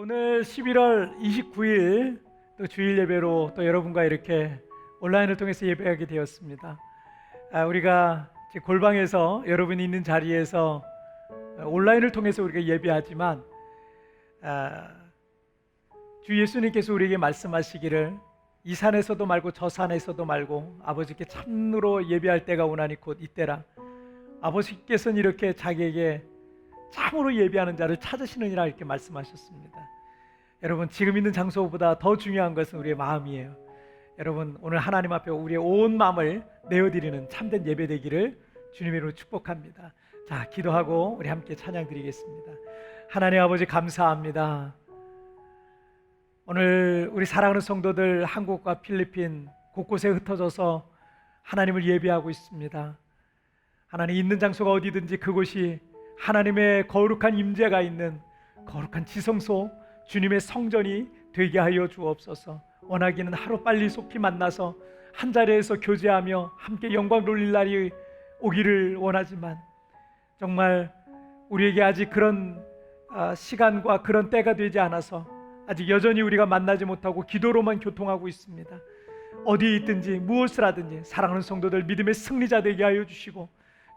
오늘 11월 29일 또 주일 예배로 또 여러분과 이렇게 온라인을 통해서 예배하게 되었습니다. 우리가 골방에서 여러분이 있는 자리에서 온라인을 통해서 우리가 예배하지만 주 예수님께서 우리에게 말씀하시기를 이 산에서도 말고 저 산에서도 말고 아버지께 참으로 예배할 때가 오나니 곧 이때라. 아버지께서는 이렇게 자기에게 참으로 예배하는 자를 찾으시느니라 이렇게 말씀하셨습니다. 여러분, 지금 있는 장소보다 더 중요한 것은 우리의 마음이에요. 여러분, 오늘 하나님 앞에 우리의 온 마음을 내어드리는 참된 예배 되기를 주님의 이름으로 축복합니다. 자, 기도하고 우리 함께 찬양 드리겠습니다. 하나님 아버지, 감사합니다. 오늘 우리 사랑하는 성도들 한국과 필리핀 곳곳에 흩어져서 하나님을 예배하고 있습니다. 하나님, 있는 장소가 어디든지 그곳이 하나님의 거룩한 임재가 있는 거룩한 지성소, 주님의 성전이 되게 하여 주옵소서. 원하기는 하루빨리 속히 만나서 한 자리에서 교제하며 함께 영광 돌릴 날이 오기를 원하지만 정말 우리에게 아직 그런 시간과 그런 때가 되지 않아서 아직 여전히 우리가 만나지 못하고 기도로만 교통하고 있습니다. 어디에 있든지 무엇을 하든지 사랑하는 성도들 믿음의 승리자 되게 하여 주시고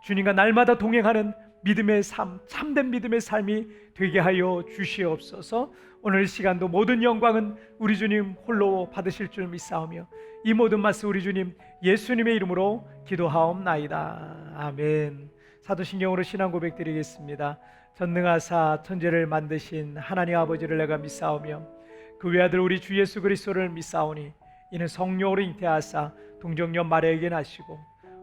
주님과 날마다 동행하는 믿음의 삶, 참된 믿음의 삶이 되게 하여 주시옵소서. 오늘 시간도 모든 영광은 우리 주님 홀로 받으실 줄 믿사오며 이 모든 말씀 우리 주님 예수님의 이름으로 기도하옵나이다. 아멘. 사도신경으로 신앙 고백 드리겠습니다. 전능하사 천지를 만드신 하나님 아버지를 내가 믿사오며 그 외아들 우리 주 예수 그리스도를 믿사오니 이는 성령으로 잉태하사 동정녀 마리아에게 나시고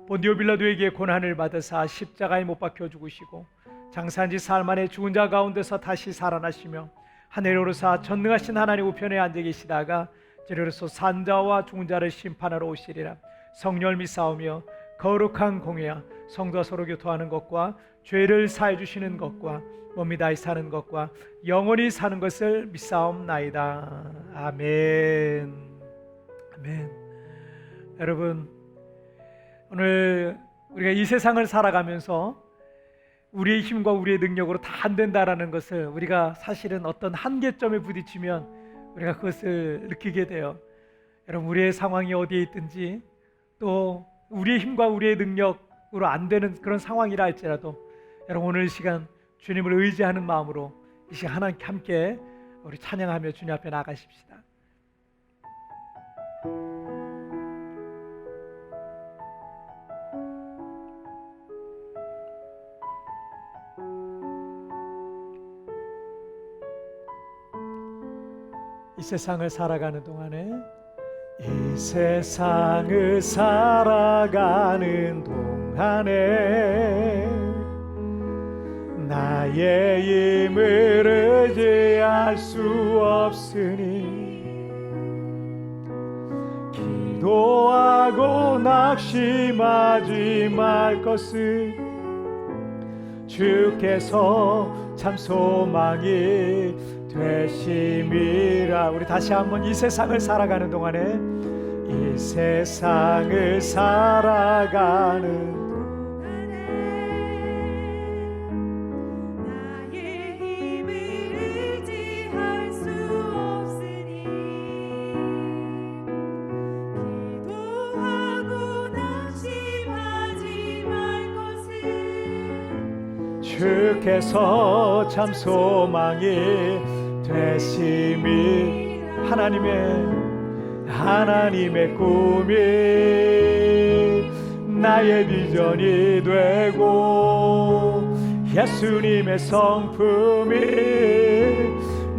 본디오 빌라도에게 고난을 받으사 십자가에 못 박혀 죽으시고 장사한 지 사흘 만에 죽은 자 가운데서 다시 살아나시며 하늘에 오르사 전능하신 하나님 우편에 앉아 계시다가 저리로서 산자와 죽은 자를 심판하러 오시리라. 성령을 믿사오며 거룩한 공회와 성도와 서로 교통하는 것과 죄를 사해 주시는 것과 몸이 다히 사는 것과 영원히 사는 것을 믿사옵나이다. 아멘. 아멘. 여러분, 오늘 우리가 이 세상을 살아가면서 우리의 힘과 우리의 능력으로 다 안 된다라는 것을 우리가 사실은 어떤 한계점에 부딪히면 우리가 그것을 느끼게 돼요. 여러분, 우리의 상황이 어디에 있든지 또 우리의 힘과 우리의 능력으로 안 되는 그런 상황이라 할지라도 여러분, 오늘 이 시간 주님을 의지하는 마음으로 이 시간 하나님께 함께 우리 찬양하며 주님 앞에 나가십시다. 이 세상을 살아가는 동안에 이 세상을 살아가는 동안에 나의 힘을 의지할 수 없으니 기도하고 낙심하지 말 것을 주께서 참 소망이 되심이라. 우리 다시 한번 이 세상을 살아가는 동안에 이 세상을 살아가는 나의 힘을 의지할 수 없으니 기도하고 낙심하지 말 것을 주께서 참 소망이 되심이. 하나님의 꿈이 나의 비전이 되고 예수님의 성품이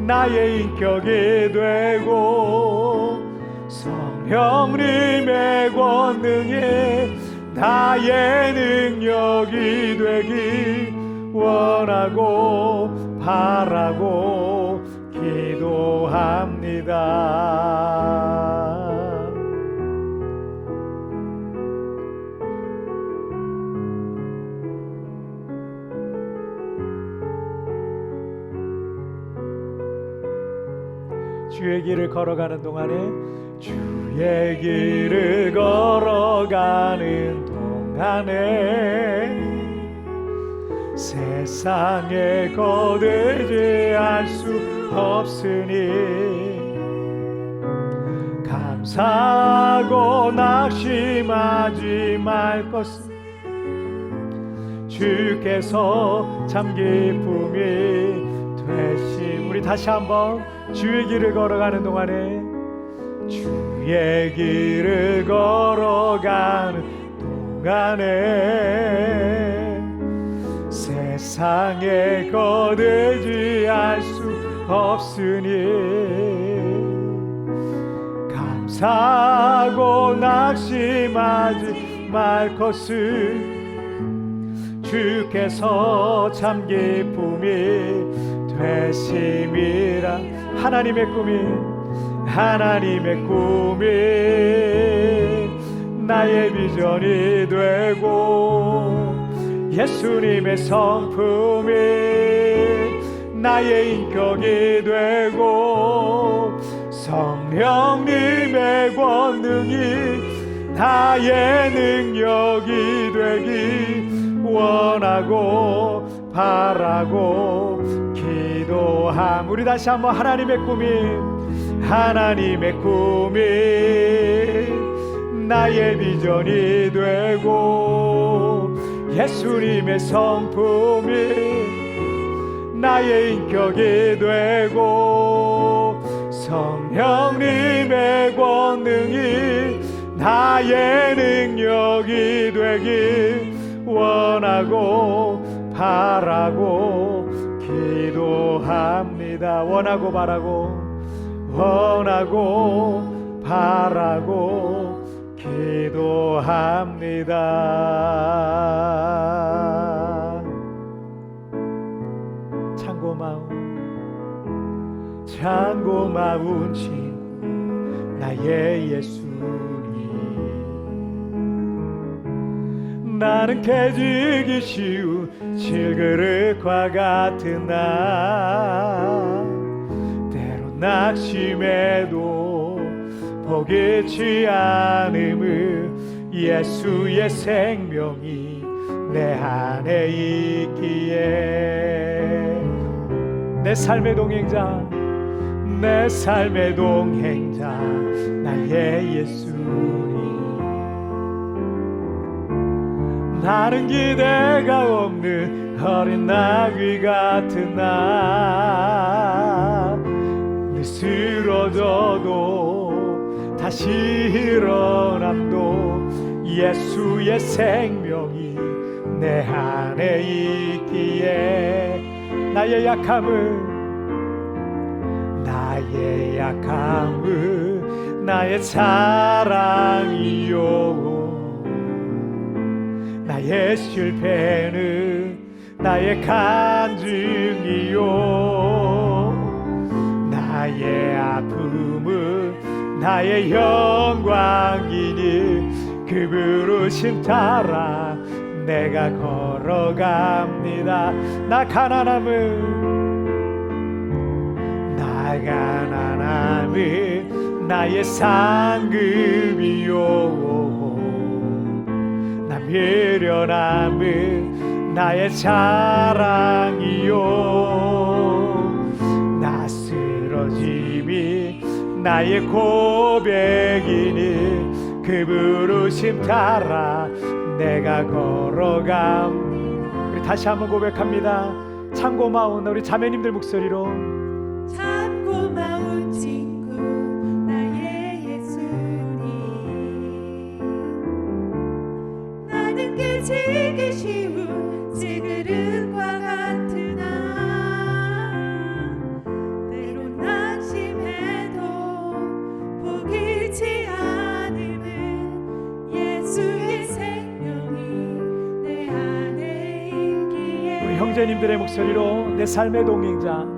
나의 인격이 되고 성령님의 권능이 나의 능력이 되기 원하고 바라고 기도합니다. 주의 길을 걸어가는 동안에 주의 길을 걸어가는 동안에 세상에 거들지 할 수 없으니 감사하고 낙심하지 말 것은 주께서 참 기쁨이 되심. 우리 다시 한번 주의 길을 걸어가는 동안에 주의 길을 걸어가는 동안에 세상에 거들지 할 수 없으니 감사하고 낙심하지 말 것을 주께서 참 기쁨이 되심이라. 하나님의 꿈이 나의 비전이 되고 예수님의 성품이 나의 인격이 되고 성령님의 권능이 나의 능력이 되기 원하고 바라고 기도함. 우리 다시 한번 하나님의 꿈이 나의 비전이 되고 예수님의 성품이 나의 인격이 되고 성령님의 권능이 나의 능력이 되기 원하고 바라고 기도합니다. 원하고 바라고 기도합니다. 창고 마운 친구 나의 예수님, 나는 깨지기 쉬운 질그릇과 같은 나, 때로 낙심해도 포기치 않음을 예수의 생명이 내 안에 있기에 내 삶의 동행자 나의 예수님, 나는 기대가 없는 어린 나귀 같은 나, 늘 쓰러져도 다시 일어남도 예수의 생명이 내 안에 있기에 나의 약함을 나의 사랑이요, 나의 실패는 나의 간증이요, 나의 아픔은 나의 영광이니 그 부르심 따라 내가 걸어갑니다. 나 가난함은 나의 상급이요, 나 미련함은 나의 자랑이요, 나 쓰러짐이 나의 고백이니 그 부르심 따라 내가 걸어감. 우리 다시 한번 고백합니다. 참 고마운 우리 자매님들 목소리로. 참 고마운 친구 나의 예수님, 나는 깨지기 쉬운 질그릇과 같은 나, 때로 낙심해도 포기치 않음은 예수의 생명이 내 안에 있기에. 우리 형제님들의 목소리로 내 삶의 동행자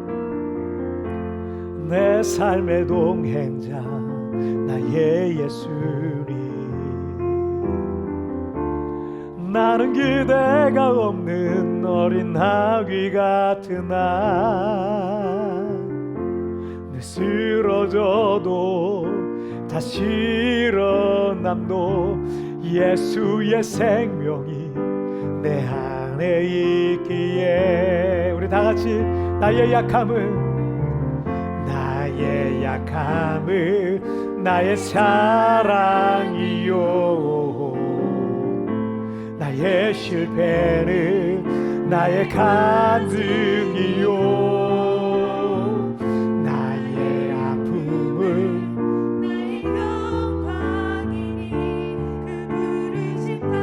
나의 예수님, 나는 기대가 없는 어린 나귀 같은 나, 늘 쓰러져도 다시 일어남도 예수의 생명이 내 안에 안에 있기에 우리 다 같이 나의 약함은 나의 사랑이요 나의 실패는 나의 간증이요 나의 아픔은 나의 영광이니 그 부르심 따라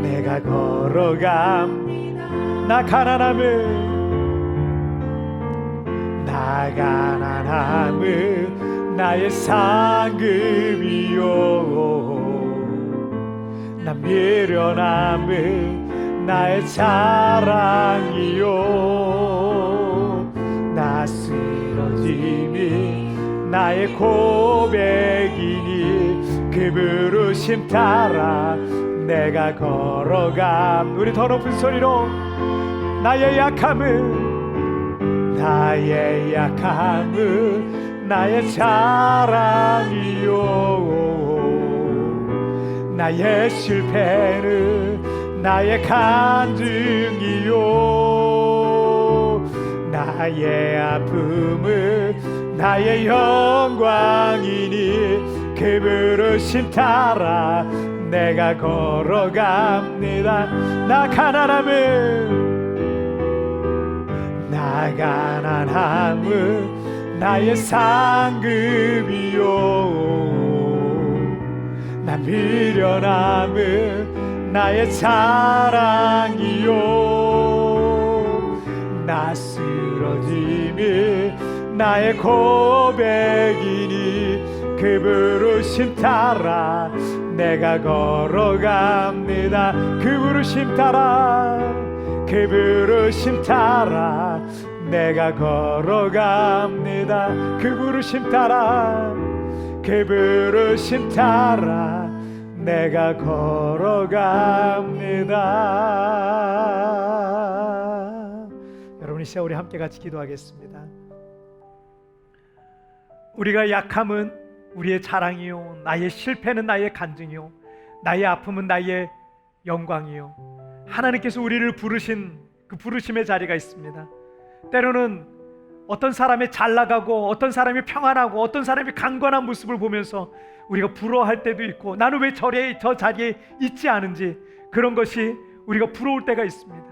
내가 걸어감 갑니다. 나 가난함은 나의 상급이요 나 미련함은 나의 자랑이요 나 쓰러짐이 나의 고백이니 그 부르심 따라 내가 걸어감 우리 더 높은 소리로 나의 약함은 나의 자랑이요 나의 실패는 나의 간증이요 나의 아픔은 나의 영광이니 그 부르심 따라 내가 걸어갑니다 나 가난함은 나의 상급이요 나 미련함은 나의 자랑이요 나 쓰러짐이 나의 고백이니 그 부르심 따라 내가 걸어갑니다 그 부르심 따라 내가 걸어갑니다 그 부르심 따라 내가 걸어갑니다 여러분 이 시간 우리 함께 같이 기도하겠습니다 우리가 약함은 우리의 자랑이요 나의 실패는 나의 간증이요 나의 아픔은 나의 영광이요 하나님께서 우리를 부르신 그 부르심의 자리가 있습니다 때로는 어떤 사람이 잘 나가고 어떤 사람이 평안하고 어떤 사람이 강건한 모습을 보면서 우리가 부러워할 때도 있고 나는 왜 저 자리에 있지 않은지 그런 것이 우리가 부러울 때가 있습니다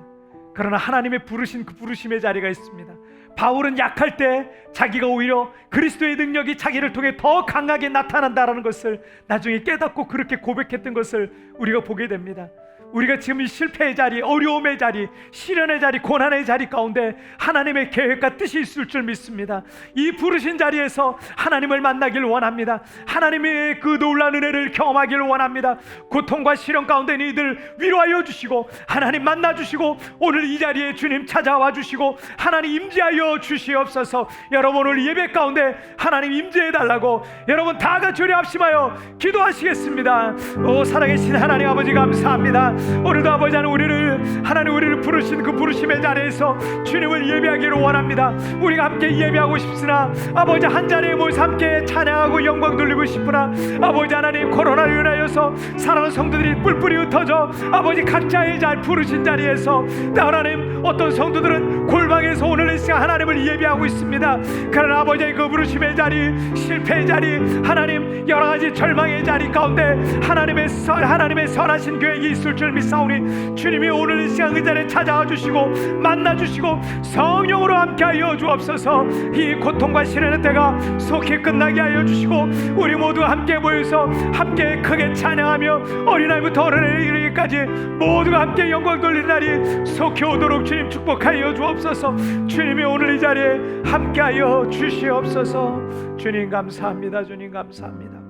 그러나 하나님의 부르신 그 부르심의 자리가 있습니다 바울은 약할 때 자기가 오히려 그리스도의 능력이 자기를 통해 더 강하게 나타난다는 것을 나중에 깨닫고 그렇게 고백했던 것을 우리가 보게 됩니다 우리가 지금 이 실패의 자리, 어려움의 자리, 시련의 자리, 고난의 자리 가운데 하나님의 계획과 뜻이 있을 줄 믿습니다. 이 부르신 자리에서 하나님을 만나길 원합니다. 하나님의 그 놀라운 은혜를 경험하길 원합니다. 고통과 시련 가운데 이들 위로하여 주시고 하나님 만나 주시고 오늘 이 자리에 주님 찾아와 주시고 하나님 임재하여 주시옵소서. 여러분 오늘 예배 가운데 하나님 임재해 달라고 여러분 다 같이 우리 합심하여 기도하시겠습니다. 오 살아계신 하나님 아버지 감사합니다. 오늘도 아버지 하나님 우리를 부르신 그 부르심의 자리에서 주님을 예배하기를 원합니다. 우리가 함께 예배하고 싶으나 아버지 한 자리에 모여서 함께 찬양하고 영광 돌리고 싶으나 아버지 하나님 코로나로 인하여서 사랑하는 성도들이 뿔뿔이 흩어져 아버지 각자의 잘 부르신 자리에서 하나님 어떤 성도들은 골방에서 오늘 이 시간 하나님을 예배하고 있습니다. 그러나 아버지의 그 부르심의 자리, 실패의 자리, 하나님 여러 가지 절망의 자리 가운데 하나님의 선하신 계획이 있을 줄 믿사오니 주님이 오늘 이 시간 그 자리에 찾아와 주시고 만나 주시고 성령으로 함께하여 주옵소서. 이 고통과 시련의 때가 속히 끝나게 하여 주시고 우리 모두 함께 모여서 함께 크게 찬양하며 어린아이부터 어른에 이르기까지 모두가 함께 영광 돌리는 날이 속히 오도록 주님 축복하여 주옵소서. 주님이 오늘 이 자리에 함께하여 주시옵소서. 주님 감사합니다. 주님 감사합니다.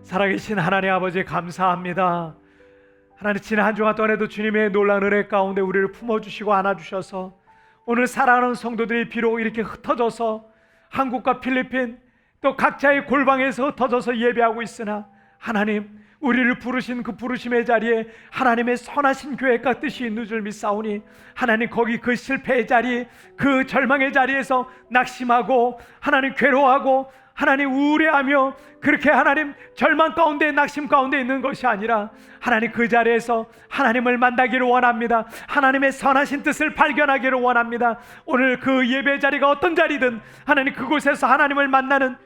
살아계신 하나님 아버지 감사합니다. 하나님 지난 한 주간 동안에도 주님의 놀라운 은혜 가운데 우리를 품어주시고 안아주셔서 오늘 사랑하는 성도들이 비록 이렇게 흩어져서 한국과 필리핀 또 각자의 골방에서 흩어져서 예배하고 있으나 하나님 우리를 부르신 그 부르심의 자리에 하나님의 선하신 계획과 뜻이 있는 줄 믿사오니 하나님 거기 그 실패의 자리 그 절망의 자리에서 낙심하고 하나님 괴로워하고 하나님 우울해하며 그렇게 하나님 절망 가운데 낙심 가운데 있는 것이 아니라 하나님 그 자리에서 하나님을 만나기를 원합니다. 하나님의 선하신 뜻을 발견하기를 원합니다. 오늘 그 예배 자리가 어떤 자리든 하나님 그곳에서 하나님을 만나는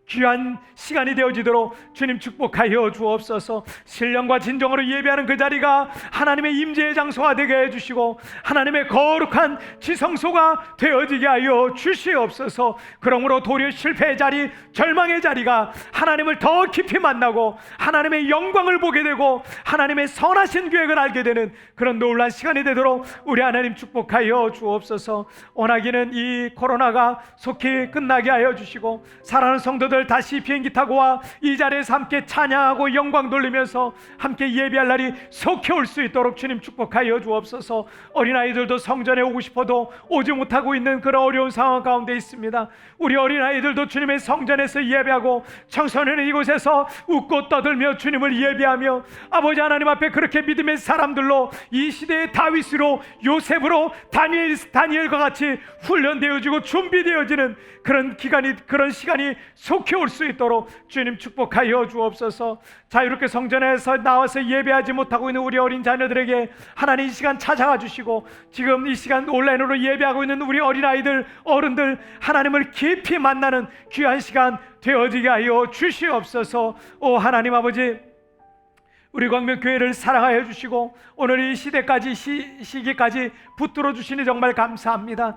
귀한 시간이 되어지도록 주님 축복하여 주옵소서. 신령과 진정으로 예배하는 그 자리가 하나님의 임재의 장소가 되게 해주시고 하나님의 거룩한 지성소가 되어지게 하여 주시옵소서. 그러므로 도리어 실패의 자리, 절망의 자리가 하나님을 더 깊이 만나고 하나님의 영광을 보게 되고 하나님의 선하신 계획을 알게 되는 그런 놀라운 시간이 되도록 우리 하나님 축복하여 주옵소서. 원하기는 이 코로나가 속히 끝나게 하여 주시고 사랑하는 성도들 다시 비행기 타고 와 이 자리에서 함께 찬양하고 영광 돌리면서 함께 예배할 날이 속히 올 수 있도록 주님 축복하여 주옵소서. 어린아이들도 성전에 오고 싶어도 오지 못하고 있는 그런 어려운 상황 가운데 있습니다. 우리 어린아이들도 주님의 성전에서 예배하고 청소년은 이곳에서 웃고 떠들며 주님을 예배하며 아버지 하나님 앞에 그렇게 믿음의 사람들로 이 시대의 다윗으로 요셉으로 다니엘과 같이 훈련되어지고 준비되어지는 그런 기간이 그런 시간이 속히 올 수 있도록 주님 축복하여 주옵소서. 자유롭게 성전에서 나와서 예배하지 못하고 있는 우리 어린 자녀들에게 하나님 이 시간 찾아가 주시고 지금 이 시간 온라인으로 예배하고 있는 우리 어린아이들 어른들 하나님을 깊이 만나는 귀한 시간 되어지게 하여 주시옵소서. 오 하나님 아버지, 우리 광명교회를 사랑하여 주시고 오늘 이 시대까지 시기까지 붙들어 주시니 정말 감사합니다.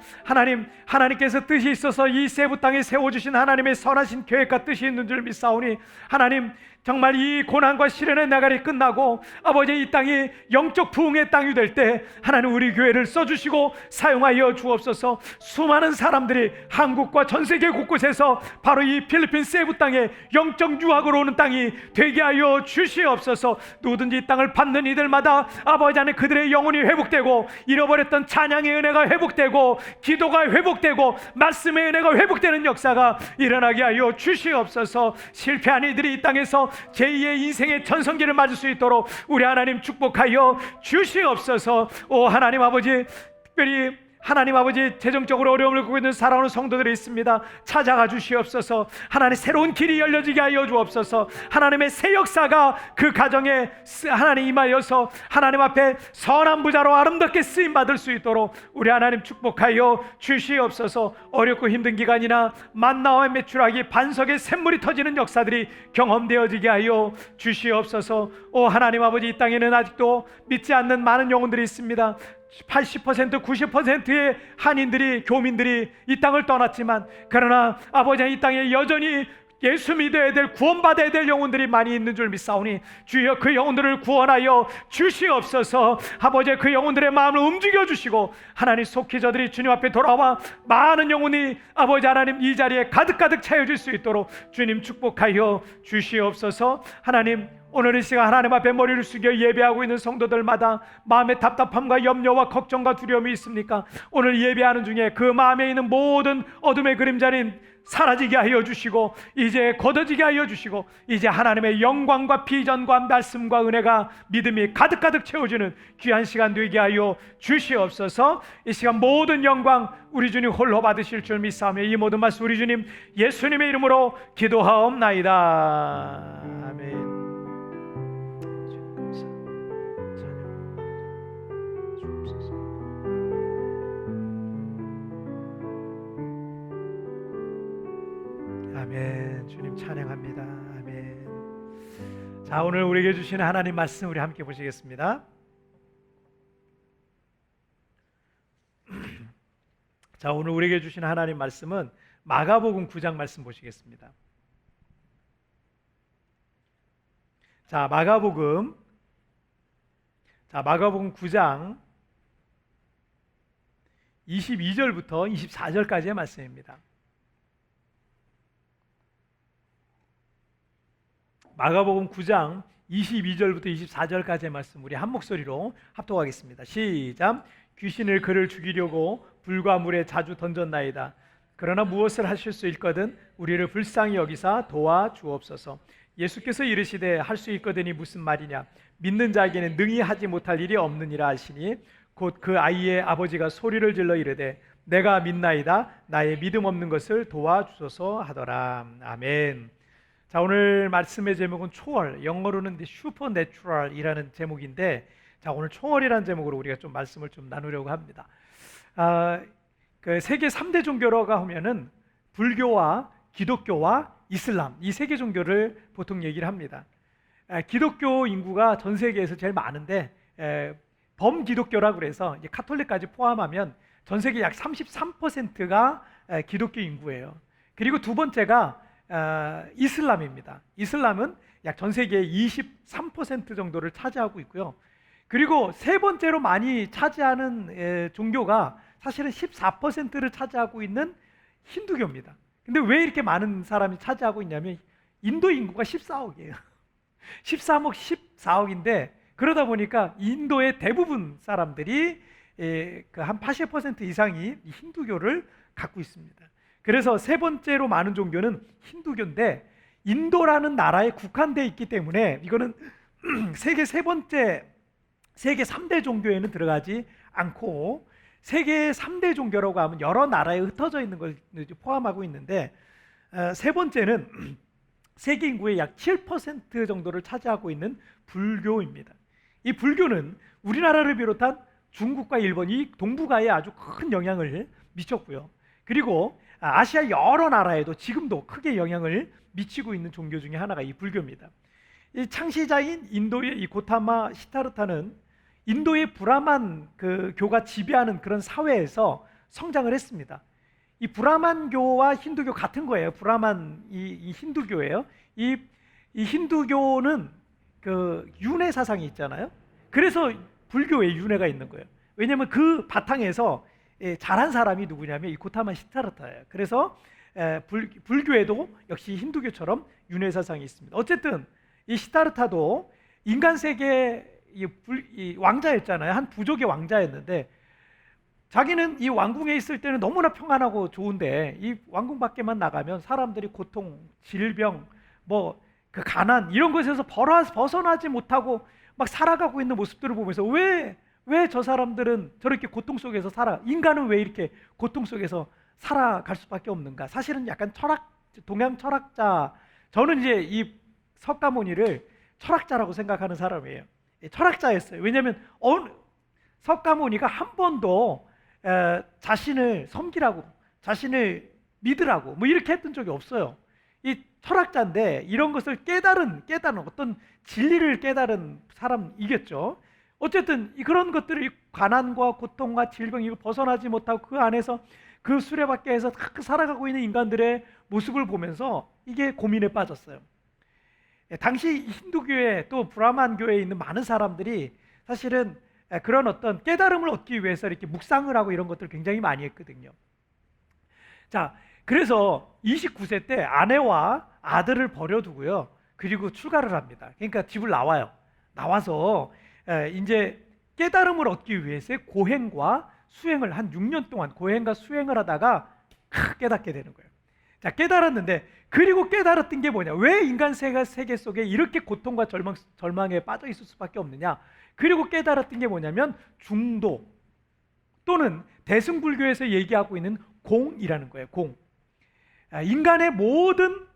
하나님께서 뜻이 있어서 이 세부 땅에 세워주신 하나님의 선하신 계획과 뜻이 있는 줄 믿사오니 하나님 정말 이 고난과 시련의 나날이 끝나고 아버지 이 땅이 영적 부흥의 땅이 될 때 하나님 우리 교회를 써주시고 사용하여 주옵소서. 수많은 사람들이 한국과 전 세계 곳곳에서 바로 이 필리핀 세부 땅에 영적 유학으로 오는 땅이 되게 하여 주시옵소서. 누구든지 이 땅을 받는 이들마다 아버지 안에 그들의 영혼이 회복되고 잃어버렸던 찬양의 은혜가 회복되고 기도가 회복되고 말씀의 은혜가 회복되는 역사가 일어나게 하여 주시옵소서. 실패한 이들이 이 땅에서 제2의 인생의 전성기를 맞을 수 있도록 우리 하나님 축복하여 주시옵소서. 오 하나님 아버지, 특별히 하나님 아버지 재정적으로 어려움을 겪고 있는 사랑하는 성도들이 있습니다. 찾아가 주시옵소서. 하나님 새로운 길이 열려지게 하여 주옵소서. 하나님의 새 역사가 그 가정에 하나님 임하여서 하나님 앞에 선한 부자로 아름답게 쓰임받을 수 있도록 우리 하나님 축복하여 주시옵소서. 어렵고 힘든 기간이나 만나와 매출하기 반석의 샘물이 터지는 역사들이 경험되어지게 하여 주시옵소서. 오 하나님 아버지, 이 땅에는 아직도 믿지 않는 많은 영혼들이 있습니다. 80% 90%의 한인들이 교민들이 이 땅을 떠났지만 그러나 아버지 이 땅에 여전히 예수 믿어야 될 구원받아야 될 영혼들이 많이 있는 줄 믿사오니 주여 그 영혼들을 구원하여 주시옵소서. 아버지 그 영혼들의 마음을 움직여 주시고 하나님 속히 저들이 주님 앞에 돌아와 많은 영혼이 아버지 하나님 이 자리에 가득가득 채워질 수 있도록 주님 축복하여 주시옵소서. 하나님 오늘 이 시간 하나님 앞에 머리를 숙여 예배하고 있는 성도들마다 마음의 답답함과 염려와 걱정과 두려움이 있습니까? 오늘 예배하는 중에 그 마음에 있는 모든 어둠의 그림자는 사라지게 하여 주시고 이제 걷어지게 하여 주시고 이제 하나님의 영광과 비전과 말씀과 은혜가 믿음이 가득가득 채워지는 귀한 시간 되게 하여 주시옵소서. 이 시간 모든 영광 우리 주님 홀로 받으실 줄 믿사오며 이 모든 말씀 우리 주님 예수님의 이름으로 기도하옵나이다. 아멘. 아멘. 주님 찬양합니다. 아멘. 자, 오늘 우리에게 주시는 하나님 말씀 우리 함께 보시겠습니다. 자, 오늘 우리에게 주시는 하나님 말씀은 마가복음 9장 말씀 보시겠습니다. 자, 마가복음 9장 22절부터 24절까지의 말씀입니다. 마가복음 9장 22절부터 24절까지의 말씀 우리 한 목소리로 합독하겠습니다. 시작. 귀신을 그를 죽이려고 불과 물에 자주 던졌나이다. 그러나 무엇을 하실 수 있거든 우리를 불쌍히 여기사 도와주옵소서. 예수께서 이르시되 할 수 있거든이 무슨 말이냐. 믿는 자에게는 능히 하지 못할 일이 없느니라 하시니 곧 그 아이의 아버지가 소리를 질러 이르되 내가 믿나이다. 나의 믿음 없는 것을 도와주소서 하더라. 아멘. 자, 오늘 말씀의 제목은 초월, 영어로는 슈퍼내추럴이라는 제목인데, 자, 오늘 초월이라는 제목으로 우리가 좀 말씀을 좀 나누려고 합니다. 그 세계 3대 종교라고 하면은 불교와 기독교와 이슬람, 이 세 개 종교를 보통 얘기를 합니다. 기독교 인구가 전 세계에서 제일 많은데, 범기독교라고 그래서 이제 카톨릭까지 포함하면 전 세계 약 33%가 기독교 인구예요. 그리고 두 번째가 이슬람입니다. 이슬람은 약 전 세계의 23% 정도를 차지하고 있고요. 그리고 세 번째로 많이 차지하는 종교가 사실은 14%를 차지하고 있는 힌두교입니다. 근데 왜 이렇게 많은 사람이 차지하고 있냐면 인도 인구가 14억이에요. 13억, 14억인데 그러다 보니까 인도의 대부분 사람들이 한 80% 이상이 힌두교를 갖고 있습니다. 그래서 세 번째로 많은 종교는 힌두교인데 인도라는 나라에 국한되어 있기 때문에 이거는 세계 3대 종교에는 들어가지 않고 세계 3대 종교라고 하면 여러 나라에 흩어져 있는 걸 포함하고 있는데 세 번째는 세계 인구의 약 7% 정도를 차지하고 있는 불교입니다. 이 불교는 우리나라를 비롯한 중국과 일본, 이 동북아에 아주 큰 영향을 미쳤고요. 그리고 아시아 여러 나라에도 지금도 크게 영향을 미치고 있는 종교 중에 하나가 이 불교입니다. 이 창시자인 인도의 이 고타마 시타르타는 인도의 브라만 그 교가 지배하는 그런 사회에서 성장을 했습니다. 이 브라만교와 힌두교 같은 거예요. 브라만 이 힌두교예요. 이 힌두교는 그 윤회 사상이 있잖아요. 그래서 불교에 윤회가 있는 거예요. 왜냐하면 그 바탕에서 잘한 사람이 누구냐면 이 고타마 시타르타예요. 그래서 불교에도 역시 힌두교처럼 윤회 사상이 있습니다. 어쨌든 이 시타르타도 인간 세계 이 왕자였잖아요. 한 부족의 왕자였는데 자기는 이 왕궁에 있을 때는 너무나 평안하고 좋은데 이 왕궁 밖에만 나가면 사람들이 고통, 질병, 뭐 그 가난 이런 것에서 벗어나지 못하고 막 살아가고 있는 모습들을 보면서 왜 저 사람들은 저렇게 고통 속에서 살아? 인간은 왜 이렇게 고통 속에서 살아갈 수밖에 없는가? 사실은 약간 동양 철학자, 저는 이제 이 석가모니를 철학자라고 생각하는 사람이에요. 철학자였어요. 왜냐하면 석가모니가 한 번도 자신을 섬기라고, 자신을 믿으라고 뭐 이렇게 했던 적이 없어요. 이 철학자인데 이런 것을 깨달은 어떤 진리를 깨달은 사람이겠죠. 어쨌든 그런 것들을 가난과 고통과 질병 이거 벗어나지 못하고 그 안에서 그 수레바퀴에서 살아가고 있는 인간들의 모습을 보면서 이게 고민에 빠졌어요. 당시 힌두교에 또 브라만교에 있는 많은 사람들이 사실은 그런 어떤 깨달음을 얻기 위해서 이렇게 묵상을 하고 이런 것들을 굉장히 많이 했거든요. 자, 그래서 29세 때 아내와 아들을 버려두고요. 그리고 출가를 합니다. 그러니까 집을 나와요. 나와서 이제 깨달음을 얻기 위해서 고행과 수행을 한 6년 동안 고행과 수행을 하다가 깨닫게 되는 거예요. 자, 깨달았는데 그리고 깨달았던 게 뭐냐? 왜 인간 세계 속에 이렇게 고통과 절망에 빠져 있을 수밖에 없느냐? 그리고 깨달았던 게 뭐냐면 중도 또는 대승불교에서 얘기하고 있는 공이라는 거예요. 공. 인간의 모든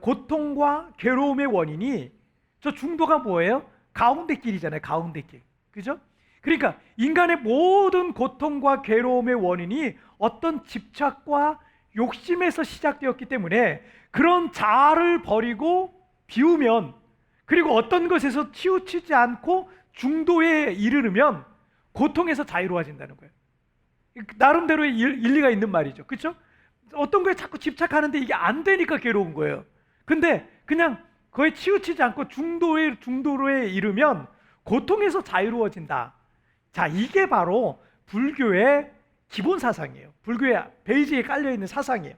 고통과 괴로움의 원인이 저 중도가 뭐예요? 가운데 길이잖아요. 가운데 길. 그죠? 그러니까 인간의 모든 고통과 괴로움의 원인이 어떤 집착과 욕심에서 시작되었기 때문에 그런 자아를 버리고 비우면 그리고 어떤 것에서 치우치지 않고 중도에 이르르면 고통에서 자유로워진다는 거예요. 나름대로의 일리가 있는 말이죠. 그렇죠? 어떤 거에 자꾸 집착하는데 이게 안 되니까 괴로운 거예요. 근데 그냥 거의 치우치지 않고 중도로에 이르면 고통에서 자유로워진다. 자, 이게 바로 불교의 기본 사상이에요. 불교의 베이지에 깔려있는 사상이에요.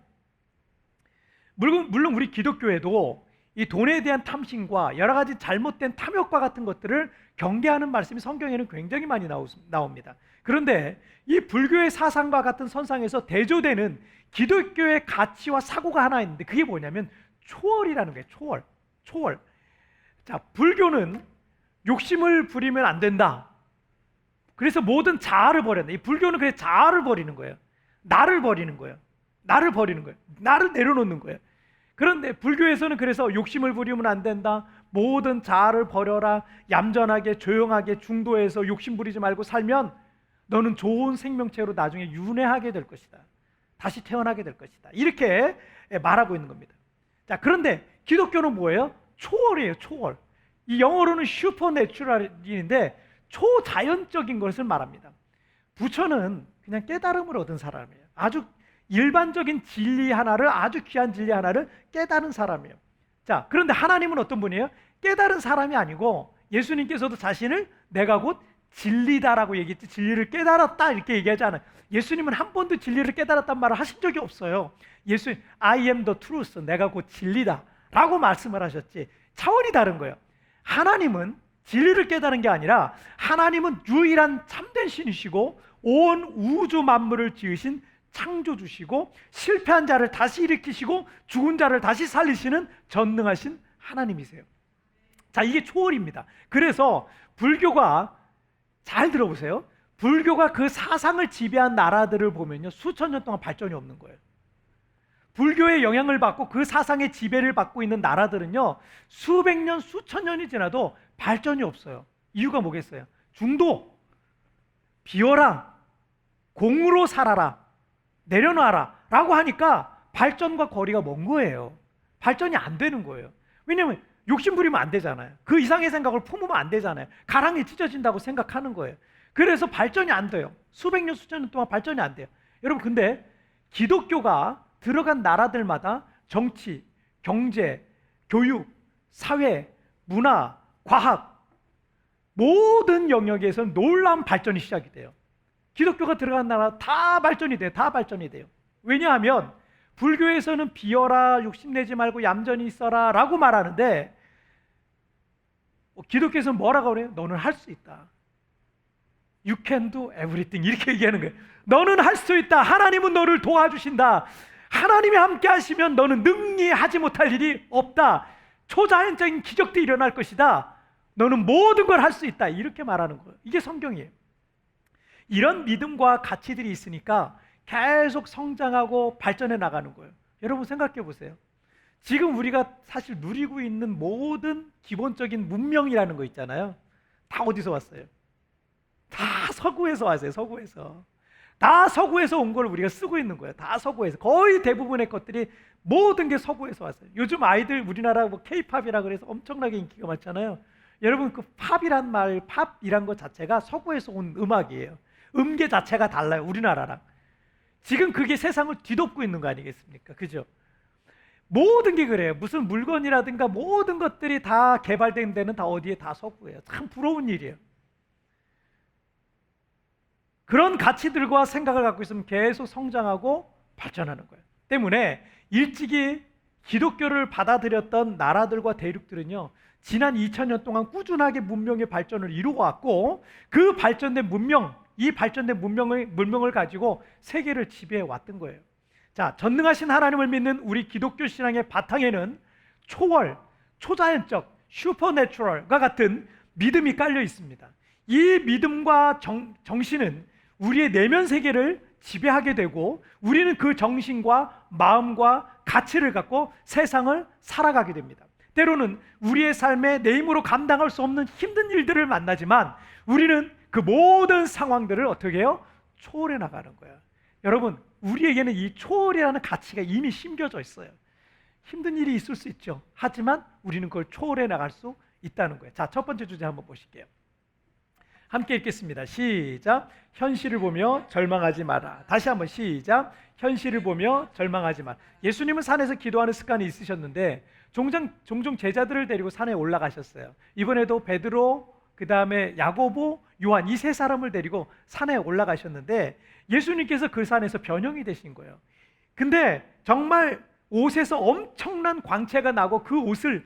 물론 우리 기독교에도 이 돈에 대한 탐심과 여러 가지 잘못된 탐욕과 같은 것들을 경계하는 말씀이 성경에는 굉장히 많이 나옵니다. 그런데 이 불교의 사상과 같은 선상에서 대조되는 기독교의 가치와 사고가 하나 있는데 그게 뭐냐면 초월이라는 거예요. 초월. 자, 불교는 욕심을 부리면 안 된다. 그래서 모든 자아를 버렸네. 이 불교는 그래 자아를 버리는 거예요. 나를 버리는 거예요. 나를 버리는 거예요. 나를 내려놓는 거예요. 그런데 불교에서는 그래서 욕심을 부리면 안 된다. 모든 자아를 버려라. 얌전하게 조용하게 중도에서 욕심 부리지 말고 살면 너는 좋은 생명체로 나중에 윤회하게 될 것이다. 다시 태어나게 될 것이다. 이렇게 말하고 있는 겁니다. 자, 그런데 기독교는 뭐예요? 초월이에요. 초월. 이 영어로는 슈퍼내추럴인데 초자연적인 것을 말합니다. 부처는 그냥 깨달음을 얻은 사람이에요. 아주 일반적인 진리 하나를, 아주 귀한 진리 하나를 깨달은 사람이에요. 자, 그런데 하나님은 어떤 분이에요? 깨달은 사람이 아니고 예수님께서도 자신을 내가 곧 진리다라고 얘기했지, 진리를 깨달았다 이렇게 얘기하지 않아요. 예수님은 한 번도 진리를 깨달았단 말을 하신 적이 없어요. 예수님, I am the truth, 내가 곧 진리다 라고 말씀을 하셨지, 차원이 다른 거예요. 하나님은 진리를 깨달은 게 아니라 하나님은 유일한 참된 신이시고 온 우주 만물을 지으신 창조주시고 실패한 자를 다시 일으키시고 죽은 자를 다시 살리시는 전능하신 하나님이세요. 자, 이게 초월입니다. 그래서 불교가, 잘 들어보세요, 불교가 그 사상을 지배한 나라들을 보면요, 수천 년 동안 발전이 없는 거예요. 불교의 영향을 받고 그 사상의 지배를 받고 있는 나라들은요, 수백 년, 수천 년이 지나도 발전이 없어요. 이유가 뭐겠어요? 중도, 비워라, 공으로 살아라, 내려놔라 라고 하니까 발전과 거리가 먼 거예요. 발전이 안 되는 거예요. 왜냐하면 욕심 부리면 안 되잖아요. 그 이상의 생각을 품으면 안 되잖아요. 가랑이 찢어진다고 생각하는 거예요. 그래서 발전이 안 돼요. 수백 년, 수천 년 동안 발전이 안 돼요. 여러분, 근데 기독교가 들어간 나라들마다 정치, 경제, 교육, 사회, 문화, 과학 모든 영역에서 놀라운 발전이 시작이 돼요. 기독교가 들어간 나라 다 발전이 돼요. 다 발전이 돼요. 왜냐하면 불교에서는 비어라, 욕심내지 말고 얌전히 있어라 라고 말하는데 기독교에서는 뭐라고 그래요? 너는 할 수 있다. You can do everything 이렇게 얘기하는 거예요. 너는 할 수 있다. 하나님은 너를 도와주신다. 하나님이 함께 하시면 너는 능히 하지 못할 일이 없다. 초자연적인 기적도 일어날 것이다. 너는 모든 걸 할 수 있다. 이렇게 말하는 거예요. 이게 성경이에요. 이런 믿음과 가치들이 있으니까 계속 성장하고 발전해 나가는 거예요. 여러분 생각해 보세요. 지금 우리가 사실 누리고 있는 모든 기본적인 문명이라는 거 있잖아요. 다 어디서 왔어요? 다 서구에서 왔어요. 서구에서. 다 서구에서 온 걸 우리가 쓰고 있는 거예요. 다 서구에서. 거의 대부분의 것들이 모든 게 서구에서 왔어요. 요즘 아이들 우리나라 뭐 K-팝이라 그래서 엄청나게 인기가 많잖아요. 여러분, 그 팝이란 말, 팝이란 것 자체가 서구에서 온 음악이에요. 음계 자체가 달라요. 우리나라랑. 지금 그게 세상을 뒤덮고 있는 거 아니겠습니까? 그죠? 모든 게 그래요. 무슨 물건이라든가 모든 것들이 다 개발된 데는 다 어디에? 다 서구예요. 참 부러운 일이에요. 그런 가치들과 생각을 갖고 있으면 계속 성장하고 발전하는 거예요. 때문에 일찍이 기독교를 받아들였던 나라들과 대륙들은요, 지난 2000년 동안 꾸준하게 문명의 발전을 이루어왔고 그 발전된 문명, 이 발전된 문명을 가지고 세계를 지배해 왔던 거예요. 자, 전능하신 하나님을 믿는 우리 기독교 신앙의 바탕에는 초월, 초자연적, 슈퍼내추럴과 같은 믿음이 깔려 있습니다. 이 믿음과 정신은 우리의 내면 세계를 지배하게 되고 우리는 그 정신과 마음과 가치를 갖고 세상을 살아가게 됩니다. 때로는 우리의 삶에 내 힘으로 감당할 수 없는 힘든 일들을 만나지만 우리는 그 모든 상황들을 어떻게 해요? 초월해 나가는 거예요. 여러분, 우리에게는 이 초월이라는 가치가 이미 심겨져 있어요. 힘든 일이 있을 수 있죠. 하지만 우리는 그걸 초월해 나갈 수 있다는 거예요. 자, 첫 번째 주제 한번 보실게요. 함께 읽겠습니다. 시작. 현실을 보며 절망하지 마라. 다시 한번 시작. 현실을 보며 절망하지 마라. 예수님은 산에서 기도하는 습관이 있으셨는데 종종 제자들을 데리고 산에 올라가셨어요. 이번에도 베드로, 그 다음에 야고보, 요한 이 세 사람을 데리고 산에 올라가셨는데 예수님께서 그 산에서 변형이 되신 거예요. 근데 정말 옷에서 엄청난 광채가 나고 그 옷을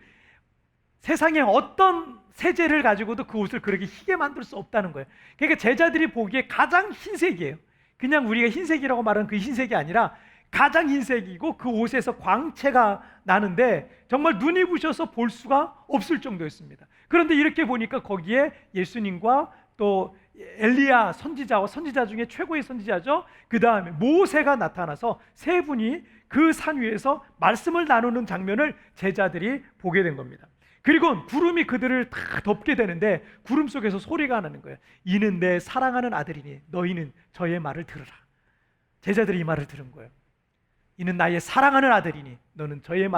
세상에 어떤 세제를 가지고도 그 옷을 그렇게 희게 만들 수 없다는 거예요. 그러니까 제자들이 보기에 가장 흰색이에요. 그냥 우리가 흰색이라고 말하는 그 흰색이 아니라 가장 흰색이고 그 옷에서 광채가 나는데 정말 눈이 부셔서 볼 수가 없을 정도였습니다. 그런데 이렇게 보니까 거기에 예수님과 또 엘리야 선지자와 선지자 중에 최고의 선지자죠. 그 다음에 모세가 나타나서 세 분이 그 산 위에서 말씀을 나누는 장면을 제자들이 보게 된 겁니다. 그리고 구름이 그들을 다 덮게 되는데 구름 속에서 소리가 나는 거예요. 이는 내 사랑하는 아들이니 너희는 저의 말을 들으라. 제자들이 이 말을 들은 거예요. 이는 나의 사랑하는 아들이니 너는 그의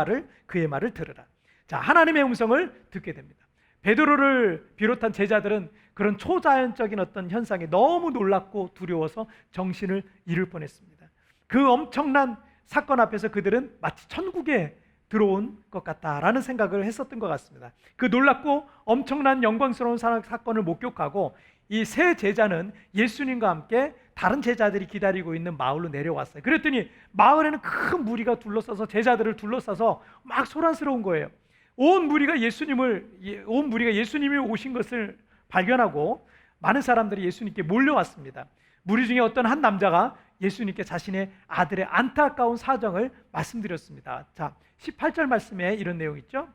말을 들으라. 자, 하나님의 음성을 듣게 됩니다. 베드로를 비롯한 제자들은 그런 초자연적인 어떤 현상에 너무 놀랍고 두려워서 정신을 잃을 뻔했습니다. 그 엄청난 사건 앞에서 그들은 마치 천국에 들어온 것 같다라는 생각을 했었던 것 같습니다. 그 놀랍고 엄청난 영광스러운 사건을 목격하고 이 세 제자는 예수님과 함께 다른 제자들이 기다리고 있는 마을로 내려왔어요. 그랬더니 마을에는 큰 무리가 둘러싸서 제자들을 둘러싸서 막 소란스러운 거예요. 온 무리가 예수님이 오신 것을 발견하고 많은 사람들이 예수님께 몰려왔습니다. 무리 중에 어떤 한 남자가 예수님께 자신의 아들의 안타까운 사정을 말씀드렸습니다. 자, 18절 말씀에 이런 내용 있죠?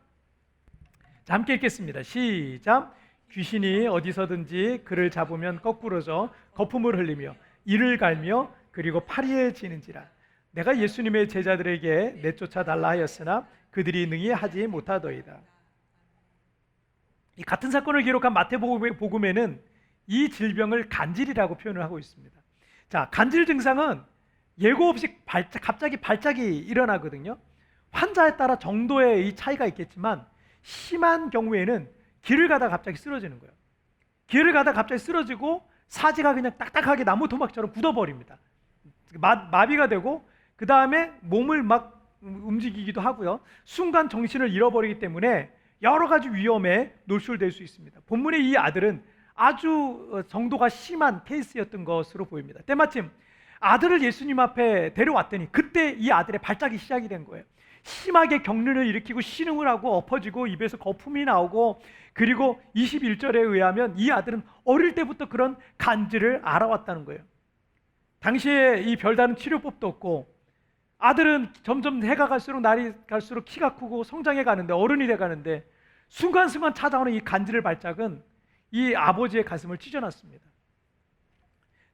자, 함께 읽겠습니다. 시작. 귀신이 어디서든지 그를 잡으면 거꾸러져 거품을 흘리며 이를 갈며 그리고 파리해지는지라. 내가 예수님의 제자들에게 내쫓아 달라 하였으나 그들이 능히 하지 못하더이다. 이 같은 사건을 기록한 마태복음에는 이 질병을 간질이라고 표현을 하고 있습니다. 자, 간질 증상은 예고 없이 갑자기 발작이 일어나거든요. 환자에 따라 정도의 이 차이가 있겠지만 심한 경우에는 길을 가다 갑자기 쓰러지는 거예요. 길을 가다 갑자기 쓰러지고 사지가 그냥 딱딱하게 나무 토막처럼 굳어버립니다. 마비가 되고 그 다음에 몸을 막 움직이기도 하고요. 순간 정신을 잃어버리기 때문에 여러 가지 위험에 노출될 수 있습니다. 본문의 이 아들은 아주 정도가 심한 케이스였던 것으로 보입니다. 때마침 아들을 예수님 앞에 데려왔더니 그때 이 아들의 발작이 시작이 된 거예요. 심하게 경련을 일으키고 신음을 하고 엎어지고 입에서 거품이 나오고, 그리고 21절에 의하면 이 아들은 어릴 때부터 그런 간질을 알아왔다는 거예요. 당시에 이 별다른 치료법도 없고 아들은 점점 해가 갈수록 날이 갈수록 키가 크고 성장해 가는데 어른이 돼 가는데 순간순간 찾아오는 이 간질의 발작은 이 아버지의 가슴을 찢어놨습니다.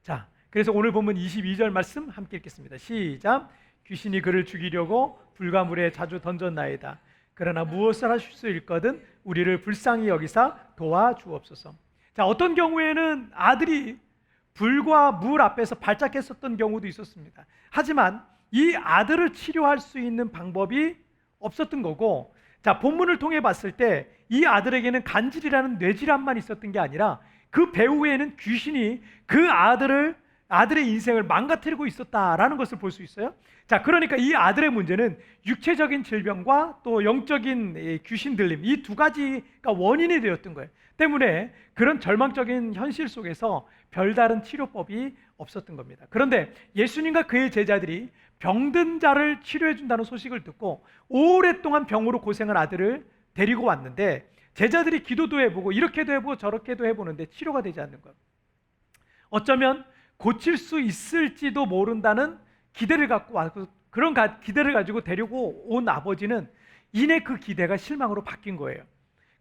자, 그래서 오늘 본문 22절 말씀 함께 읽겠습니다. 시작. 귀신이 그를 죽이려고 불과 물에 자주 던졌나이다. 그러나 무엇을 하실 수 있거든 우리를 불쌍히 여기사 도와주옵소서. 자, 어떤 경우에는 아들이 불과 물 앞에서 발작했었던 경우도 있었습니다. 하지만 이 아들을 치료할 수 있는 방법이 없었던 거고, 자, 본문을 통해 봤을 때 이 아들에게는 간질이라는 뇌질환만 있었던 게 아니라 그 배후에는 귀신이 그 아들의 인생을 망가뜨리고 있었다라는 것을 볼 수 있어요. 자, 그러니까 이 아들의 문제는 육체적인 질병과 또 영적인 귀신 들림, 이 두 가지가 원인이 되었던 거예요. 때문에 그런 절망적인 현실 속에서 별다른 치료법이 없었던 겁니다. 그런데 예수님과 그의 제자들이 병든 자를 치료해 준다는 소식을 듣고 오랫동안 병으로 고생한 아들을 데리고 왔는데, 제자들이 기도도 해보고 이렇게도 해보고 저렇게도 해보는데 치료가 되지 않는 거예요. 어쩌면 고칠 수 있을지도 모른다는 기대를 갖고 왔고, 그런 기대를 가지고 데리고 온 아버지는 이내 그 기대가 실망으로 바뀐 거예요.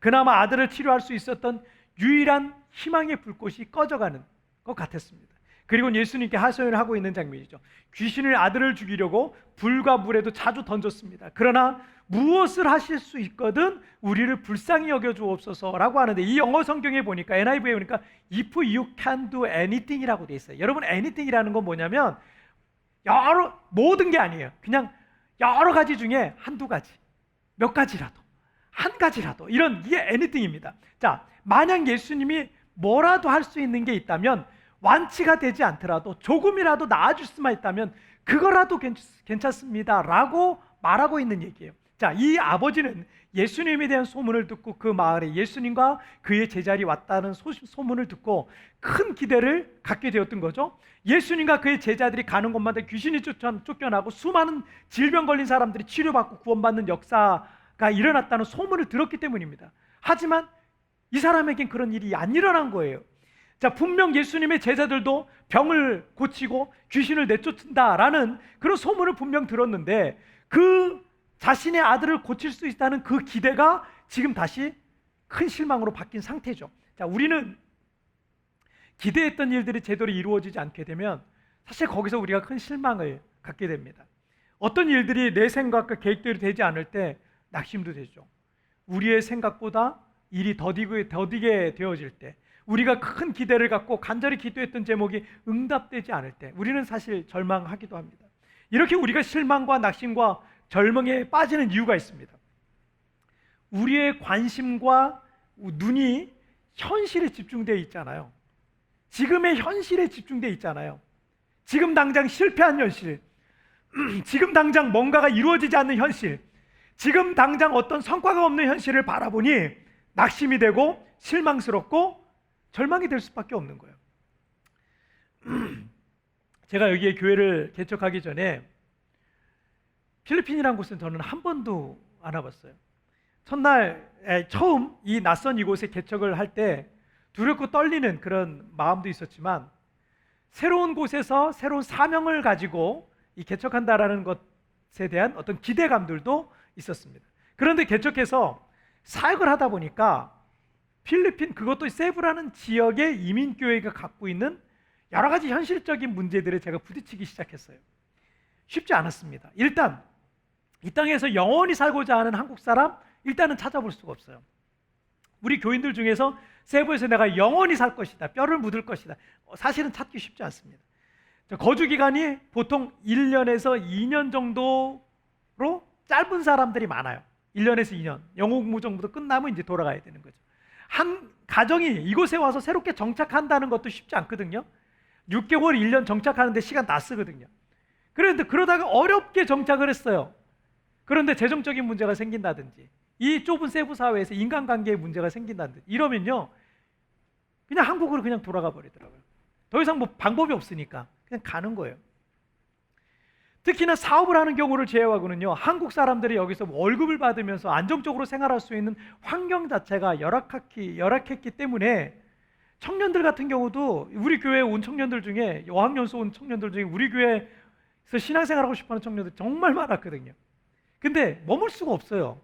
그나마 아들을 치료할 수 있었던 유일한 희망의 불꽃이 꺼져가는 것 같았습니다. 그리고 예수님께 하소연을 하고 있는 장면이죠. 귀신을 아들을 죽이려고 불과 물에도 자주 던졌습니다. 그러나 무엇을 하실 수 있거든 우리를 불쌍히 여겨주옵소서라고 하는데, 이 영어 성경에 보니까 NIV에 보니까 if you can do anything이라고 돼 있어요. 여러분, anything이라는 건 뭐냐면 모든 게 아니에요. 그냥 여러 가지 중에 한두 가지, 몇 가지라도, 한 가지라도, 이게 anything입니다. 자, 만약 예수님이 뭐라도 할 수 있는 게 있다면, 완치가 되지 않더라도 조금이라도 나아질 수만 있다면 그거라도 괜찮습니다 라고 말하고 있는 얘기예요. 자, 이 아버지는 예수님에 대한 소문을 듣고 그 마을에 예수님과 그의 제자들이 왔다는 소문을 듣고 큰 기대를 갖게 되었던 거죠. 예수님과 그의 제자들이 가는 곳마다 귀신이 쫓겨나고 수많은 질병 걸린 사람들이 치료받고 구원받는 역사가 일어났다는 소문을 들었기 때문입니다. 하지만 이 사람에겐 그런 일이 안 일어난 거예요. 자, 분명 예수님의 제자들도 병을 고치고 귀신을 내쫓는다라는 그런 소문을 분명 들었는데, 그 자신의 아들을 고칠 수 있다는 그 기대가 지금 다시 큰 실망으로 바뀐 상태죠. 자, 우리는 기대했던 일들이 제대로 이루어지지 않게 되면 사실 거기서 우리가 큰 실망을 갖게 됩니다. 어떤 일들이 내 생각과 계획대로 되지 않을 때 낙심도 되죠. 우리의 생각보다 일이 더디게 되어질 때, 우리가 큰 기대를 갖고 간절히 기도했던 제목이 응답되지 않을 때 우리는 사실 절망하기도 합니다. 이렇게 우리가 실망과 낙심과 절망에 빠지는 이유가 있습니다. 우리의 관심과 눈이 현실에 집중되어 있잖아요. 지금의 현실에 집중되어 있잖아요. 지금 당장 실패한 현실, 지금 당장 뭔가가 이루어지지 않는 현실, 지금 당장 어떤 성과가 없는 현실을 바라보니 낙심이 되고 실망스럽고 절망이 될 수밖에 없는 거예요. 제가 여기에 교회를 개척하기 전에 필리핀이라는 곳은 저는 한 번도 안 와봤어요. 첫날 처음 이 낯선 이곳에 개척을 할 때 두렵고 떨리는 그런 마음도 있었지만 새로운 곳에서 새로운 사명을 가지고 이 개척한다라는 것에 대한 어떤 기대감들도 있었습니다. 그런데 개척해서 사역을 하다 보니까 필리핀, 그것도 세부라는 지역의 이민교회가 갖고 있는 여러 가지 현실적인 문제들에 제가 부딪히기 시작했어요. 쉽지 않았습니다. 일단 이 땅에서 영원히 살고자 하는 한국 사람 일단은 찾아볼 수가 없어요. 우리 교인들 중에서 세부에서 내가 영원히 살 것이다, 뼈를 묻을 것이다, 사실은 찾기 쉽지 않습니다. 거주 기간이 보통 1년에서 2년 정도로 짧은 사람들이 많아요. 1년에서 2년, 영어 공부 정도 끝나면 이제 돌아가야 되는 거죠. 한 가정이 이곳에 와서 새롭게 정착한다는 것도 쉽지 않거든요. 6개월, 1년 정착하는데 시간 다 쓰거든요. 그런데 그러다가 어렵게 정착을 했어요. 그런데 재정적인 문제가 생긴다든지 이 좁은 세부 사회에서 인간관계에 문제가 생긴다든지 이러면요, 그냥 한국으로 그냥 돌아가 버리더라고요. 더 이상 뭐 방법이 없으니까 그냥 가는 거예요. 특히나 사업을 하는 경우를 제외하고는요, 한국 사람들이 여기서 월급을 받으면서 안정적으로 생활할 수 있는 환경 자체가 열악했기 때문에 청년들 같은 경우도 우리 교회에 온 청년들 중에, 어학연수 온 청년들 중에 우리 교회에서 신앙생활하고 싶어하는 청년들 정말 많았거든요. 근데 머물 수가 없어요.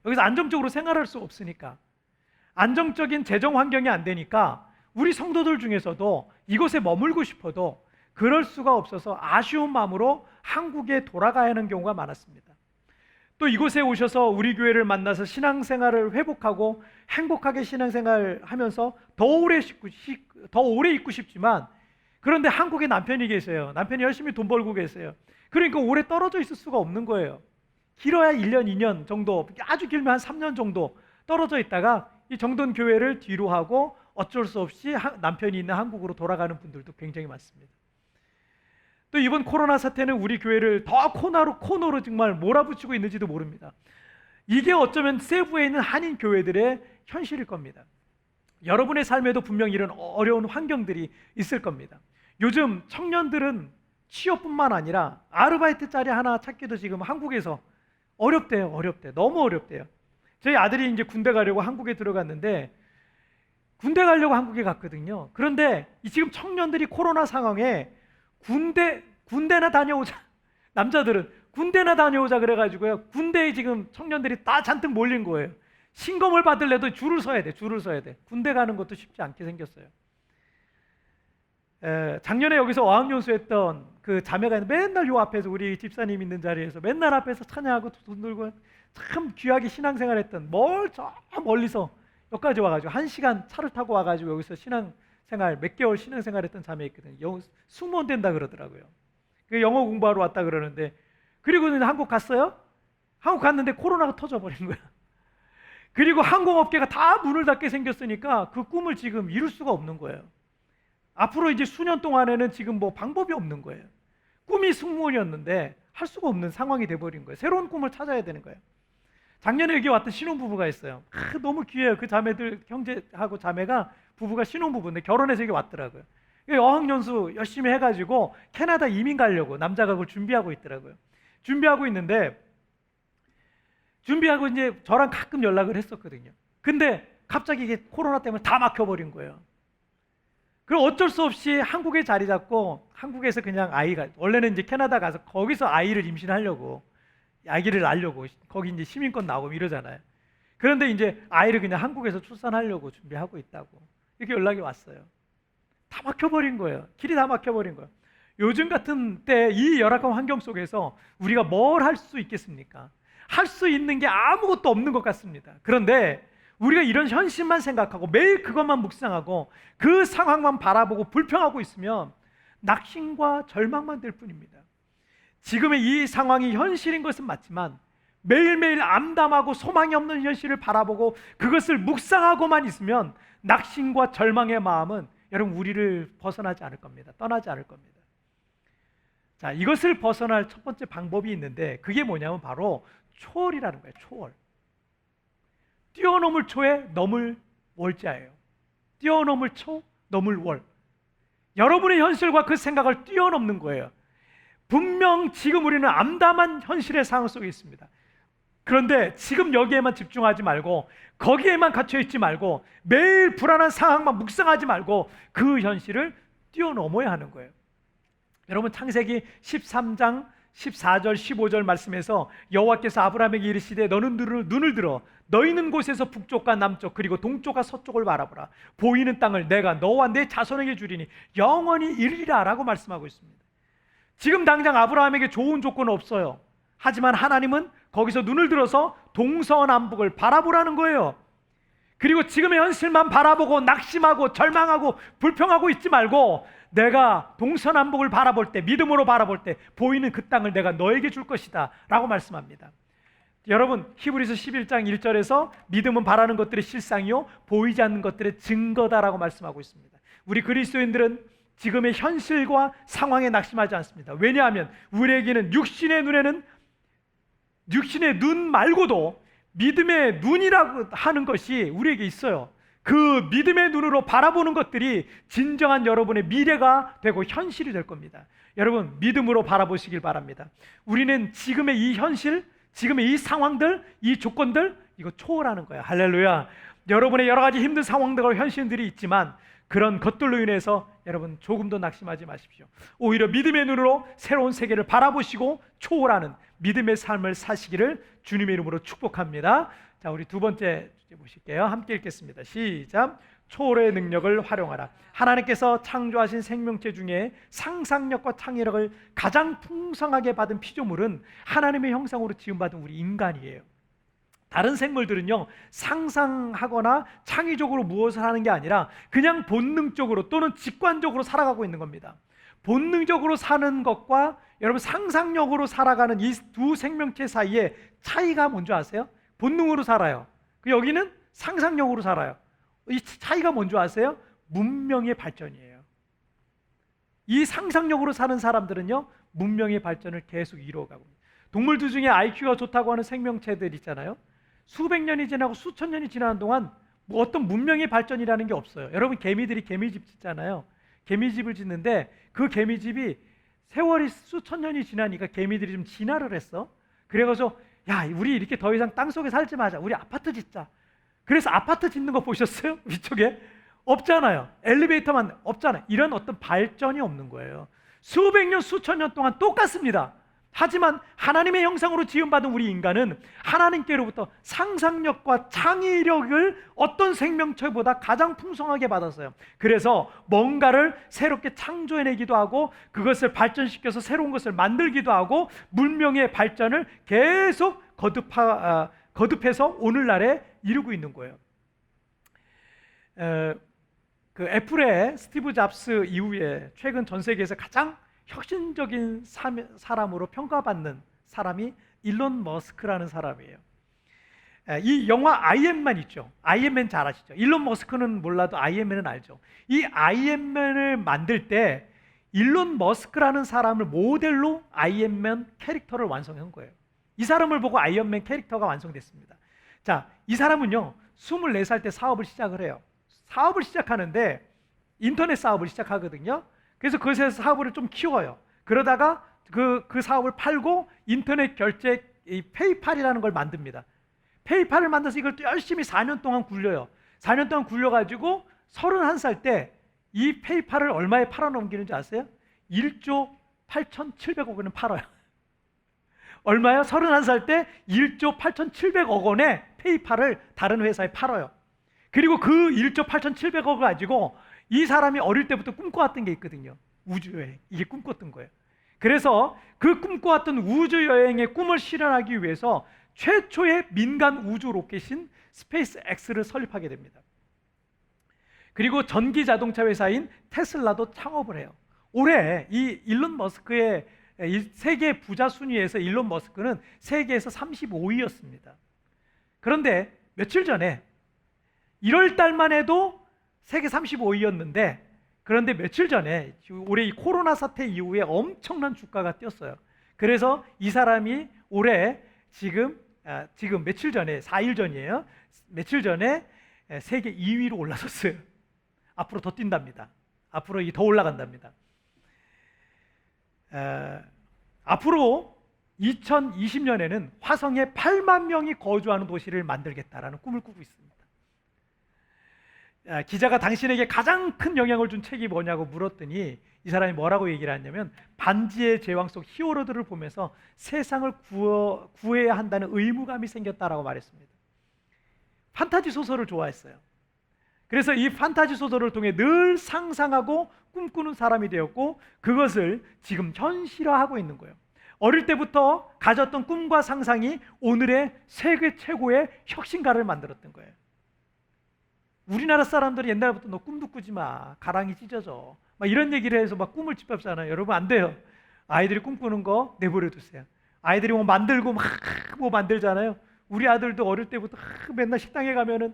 여기서 안정적으로 생활할 수 없으니까. 안정적인 재정 환경이 안 되니까 우리 성도들 중에서도 이곳에 머물고 싶어도 그럴 수가 없어서 아쉬운 마음으로 한국에 돌아가야 하는 경우가 많았습니다. 또 이곳에 오셔서 우리 교회를 만나서 신앙생활을 회복하고 행복하게 신앙생활을 하면서 더 오래 있고 싶지만, 그런데 한국에 남편이 계세요. 남편이 열심히 돈 벌고 계세요. 그러니까 오래 떨어져 있을 수가 없는 거예요. 길어야 1년, 2년 정도, 아주 길면 한 3년 정도 떨어져 있다가 이 정돈 교회를 뒤로 하고 어쩔 수 없이 남편이 있는 한국으로 돌아가는 분들도 굉장히 많습니다. 또 이번 코로나 사태는 우리 교회를 더 코너로 정말 몰아붙이고 있는지도 모릅니다. 이게 어쩌면 세부에 있는 한인 교회들의 현실일 겁니다. 여러분의 삶에도 분명 이런 어려운 환경들이 있을 겁니다. 요즘 청년들은 취업뿐만 아니라 아르바이트 자리 하나 찾기도 지금 한국에서 어렵대요. 너무 어렵대요. 저희 아들이 이제 군대 가려고 한국에 들어갔는데, 군대 가려고 한국에 갔거든요. 그런데 지금 청년들이 코로나 상황에 군대나 다녀오자, 남자들은 군대나 다녀오자 그래가지고요, 군대에 지금 청년들이 다 잔뜩 몰린 거예요. 신검을 받으려도 줄을 서야 돼. 군대 가는 것도 쉽지 않게 생겼어요. 작년에 여기서 어학연수 했던 그 자매가 맨날 요 앞에서, 우리 집사님 있는 자리에서 맨날 앞에서 찬양하고 돈 들고 참 귀하게 신앙생활 했던, 저 멀리서 여기까지 와가지고 1시간 차를 타고 와가지고 여기서 신앙생활 몇 개월 신앙생활 했던 자매 있거든요. 승무원 된다 그러더라고요. 그 영어 공부하러 왔다 그러는데, 그리고는 한국 갔어요? 한국 갔는데 코로나가 터져버린 거야. 그리고 항공업계가 다 문을 닫게 생겼으니까 그 꿈을 지금 이룰 수가 없는 거예요. 앞으로 이제 수년 동안에는 지금 뭐 방법이 없는 거예요. 꿈이 승무원이었는데 할 수가 없는 상황이 돼버린 거예요. 새로운 꿈을 찾아야 되는 거예요. 작년에 여기 왔던 신혼부부가 있어요. 너무 귀해요. 그 자매들, 형제하고 자매가 부부가 신혼부부인데 결혼해서 여기 왔더라고요. 어학연수 열심히 해가지고 캐나다 이민 가려고 남자가 그걸 준비하고 있더라고요. 준비하고 있는데, 준비하고 이제 저랑 가끔 연락을 했었거든요. 근데 갑자기 이게 코로나 때문에 다 막혀버린 거예요. 그럼 어쩔 수 없이 한국에 자리 잡고, 한국에서 그냥 원래는 이제 캐나다 가서 거기서 아이를 임신하려고, 아기를 낳으려고, 거기 이제 시민권 나오고 이러잖아요. 그런데 이제 아이를 그냥 한국에서 출산하려고 준비하고 있다고 이렇게 연락이 왔어요. 다 막혀버린 거예요. 길이 다 막혀버린 거예요. 요즘 같은 때 이 열악한 환경 속에서 우리가 뭘 할 수 있겠습니까? 할 수 있는 게 아무것도 없는 것 같습니다. 그런데 우리가 이런 현실만 생각하고 매일 그것만 묵상하고 그 상황만 바라보고 불평하고 있으면 낙심과 절망만 될 뿐입니다. 지금의 이 상황이 현실인 것은 맞지만 매일매일 암담하고 소망이 없는 현실을 바라보고 그것을 묵상하고만 있으면 낙심과 절망의 마음은 여러분 우리를 벗어나지 않을 겁니다. 떠나지 않을 겁니다. 자, 이것을 벗어날 첫 번째 방법이 있는데 그게 뭐냐면 바로 초월이라는 거예요. 초월. 뛰어넘을 초에 넘을 월자예요. 뛰어넘을 초, 넘을 월. 여러분의 현실과 그 생각을 뛰어넘는 거예요. 분명 지금 우리는 암담한 현실의 상황 속에 있습니다. 그런데 지금 여기에만 집중하지 말고 거기에만 갇혀 있지 말고 매일 불안한 상황만 묵상하지 말고 그 현실을 뛰어넘어야 하는 거예요. 여러분 창세기 13장 14절 15절 말씀에서 여호와께서 아브라함에게 이르시되 너는 눈을 들어 너 있는 곳에서 북쪽과 남쪽 그리고 동쪽과 서쪽을 바라보라. 보이는 땅을 내가 너와 내 자손에게 주리니 영원히 이르리라 라고 말씀하고 있습니다. 지금 당장 아브라함에게 좋은 조건은 없어요. 하지만 하나님은 거기서 눈을 들어서 동서남북을 바라보라는 거예요. 그리고 지금의 현실만 바라보고 낙심하고 절망하고 불평하고 있지 말고 내가 동서남북을 바라볼 때, 믿음으로 바라볼 때 보이는 그 땅을 내가 너에게 줄 것이다 라고 말씀합니다. 여러분 히브리서 11장 1절에서 믿음은 바라는 것들의 실상이요 보이지 않는 것들의 증거다라고 말씀하고 있습니다. 우리 그리스도인들은 지금의 현실과 상황에 낙심하지 않습니다. 왜냐하면 우리에게는 육신의 눈 말고도 믿음의 눈이라고 하는 것이 우리에게 있어요. 그 믿음의 눈으로 바라보는 것들이 진정한 여러분의 미래가 되고 현실이 될 겁니다. 여러분 믿음으로 바라보시길 바랍니다. 우리는 지금의 이 현실, 지금의 이 상황들, 이 조건들 이거 초월하는 거예요. 할렐루야. 여러분의 여러 가지 힘든 상황들과 현실들이 있지만 그런 것들로 인해서 여러분 조금도 낙심하지 마십시오. 오히려 믿음의 눈으로 새로운 세계를 바라보시고 초월하는 믿음의 삶을 사시기를 주님의 이름으로 축복합니다. 자, 우리 두 번째 주제 보실게요. 함께 읽겠습니다. 시작. 초월의 능력을 활용하라. 하나님께서 창조하신 생명체 중에 상상력과 창의력을 가장 풍성하게 받은 피조물은 하나님의 형상으로 지음받은 우리 인간이에요. 다른 생물들은요 상상하거나 창의적으로 무엇을 하는 게 아니라 그냥 본능적으로 또는 직관적으로 살아가고 있는 겁니다. 본능적으로 사는 것과 여러분 상상력으로 살아가는 이 두 생명체 사이에 차이가 뭔지 아세요? 본능으로 살아요. 여기는 상상력으로 살아요. 이 차이가 뭔지 아세요? 문명의 발전이에요. 이 상상력으로 사는 사람들은요 문명의 발전을 계속 이루어가고 있어요. 동물들 중에 IQ가 좋다고 하는 생명체들 있잖아요. 수백 년이 지나고 수천 년이 지나는 동안 뭐 어떤 문명의 발전이라는 게 없어요. 여러분 개미들이 개미집 짓잖아요. 개미집을 짓는데 그 개미집이 세월이 수천 년이 지나니까 개미들이 좀 진화를 했어. 그래가지고 야 우리 이렇게 더 이상 땅속에 살지 마자. 우리 아파트 짓자. 그래서 아파트 짓는 거 보셨어요? 위쪽에? 없잖아요. 엘리베이터만 없잖아요. 이런 어떤 발전이 없는 거예요. 수백 년 수천 년 동안 똑같습니다. 하지만 하나님의 형상으로 지음받은 우리 인간은 하나님께로부터 상상력과 창의력을 어떤 생명체보다 가장 풍성하게 받았어요. 그래서 뭔가를 새롭게 창조해내기도 하고 그것을 발전시켜서 새로운 것을 만들기도 하고 문명의 발전을 계속 거듭해서 오늘날에 이루고 있는 거예요. 그 애플의 스티브 잡스 이후에 최근 전 세계에서 가장 혁신적인 사람으로 평가받는 사람이 일론 머스크라는 사람이에요. 이 영화 아이언맨 있죠. 아이언맨 잘 아시죠? 일론 머스크는 몰라도 아이언맨은 알죠. 이 아이언맨을 만들 때 일론 머스크라는 사람을 모델로 아이언맨 캐릭터를 완성한 거예요. 이 사람을 보고 아이언맨 캐릭터가 완성됐습니다. 자, 이 사람은요 24살 때 사업을 시작을 해요. 사업을 시작하는데 인터넷 사업을 시작하거든요. 그래서 그것에서 사업을 좀 키워요. 그러다가 그 사업을 팔고 인터넷 결제 이 페이팔이라는 걸 만듭니다. 페이팔을 만들어서 이걸 또 열심히 4년 동안 굴려요. 4년 동안 굴려가지고 31살 때 이 페이팔을 얼마에 팔아넘기는지 아세요? 1조 8,700억 원을 팔아요. 얼마요? 31살 때 1조 8,700억 원의 페이팔을 다른 회사에 팔아요. 그리고 그 1조 8,700억을 가지고 이 사람이 어릴 때부터 꿈꿔왔던 게 있거든요. 우주여행. 이게 꿈꿨던 거예요. 그래서 그 꿈꿔왔던 우주여행의 꿈을 실현하기 위해서 최초의 민간 우주 로켓인 스페이스 X를 설립하게 됩니다. 그리고 전기 자동차 회사인 테슬라도 창업을 해요. 올해 이 일론 머스크의 이 세계 부자 순위에서 일론 머스크는 세계에서 35위였습니다. 그런데 며칠 전에 1월 달만 해도 세계 35위였는데, 그런데 며칠 전에 올해 이 코로나 사태 이후에 엄청난 주가가 뛰었어요. 그래서 이 사람이 올해 지금 며칠 전에 4일 전이에요. 며칠 전에 세계 2위로 올라섰어요. 앞으로 더 뛴답니다. 앞으로 더 올라간답니다. 앞으로 2020년에는 화성에 8만 명이 거주하는 도시를 만들겠다라는 꿈을 꾸고 있습니다. 기자가 당신에게 가장 큰 영향을 준 책이 뭐냐고 물었더니 이 사람이 뭐라고 얘기를 했냐면, 반지의 제왕 속 히어로들을 보면서 세상을 구해야 한다는 의무감이 생겼다라고 말했습니다. 판타지 소설을 좋아했어요. 그래서 이 판타지 소설을 통해 늘 상상하고 꿈꾸는 사람이 되었고, 그것을 지금 현실화하고 있는 거예요. 어릴 때부터 가졌던 꿈과 상상이 오늘의 세계 최고의 혁신가를 만들었던 거예요. 우리나라 사람들이 옛날부터 너 꿈도 꾸지 마, 가랑이 찢어져, 막 이런 얘기를 해서 막 꿈을 짓밟잖아요. 여러분 안 돼요. 아이들이 꿈꾸는 거 내버려 두세요. 아이들이 뭐 만들고 막 뭐 만들잖아요. 우리 아들도 어릴 때부터 맨날 식당에 가면은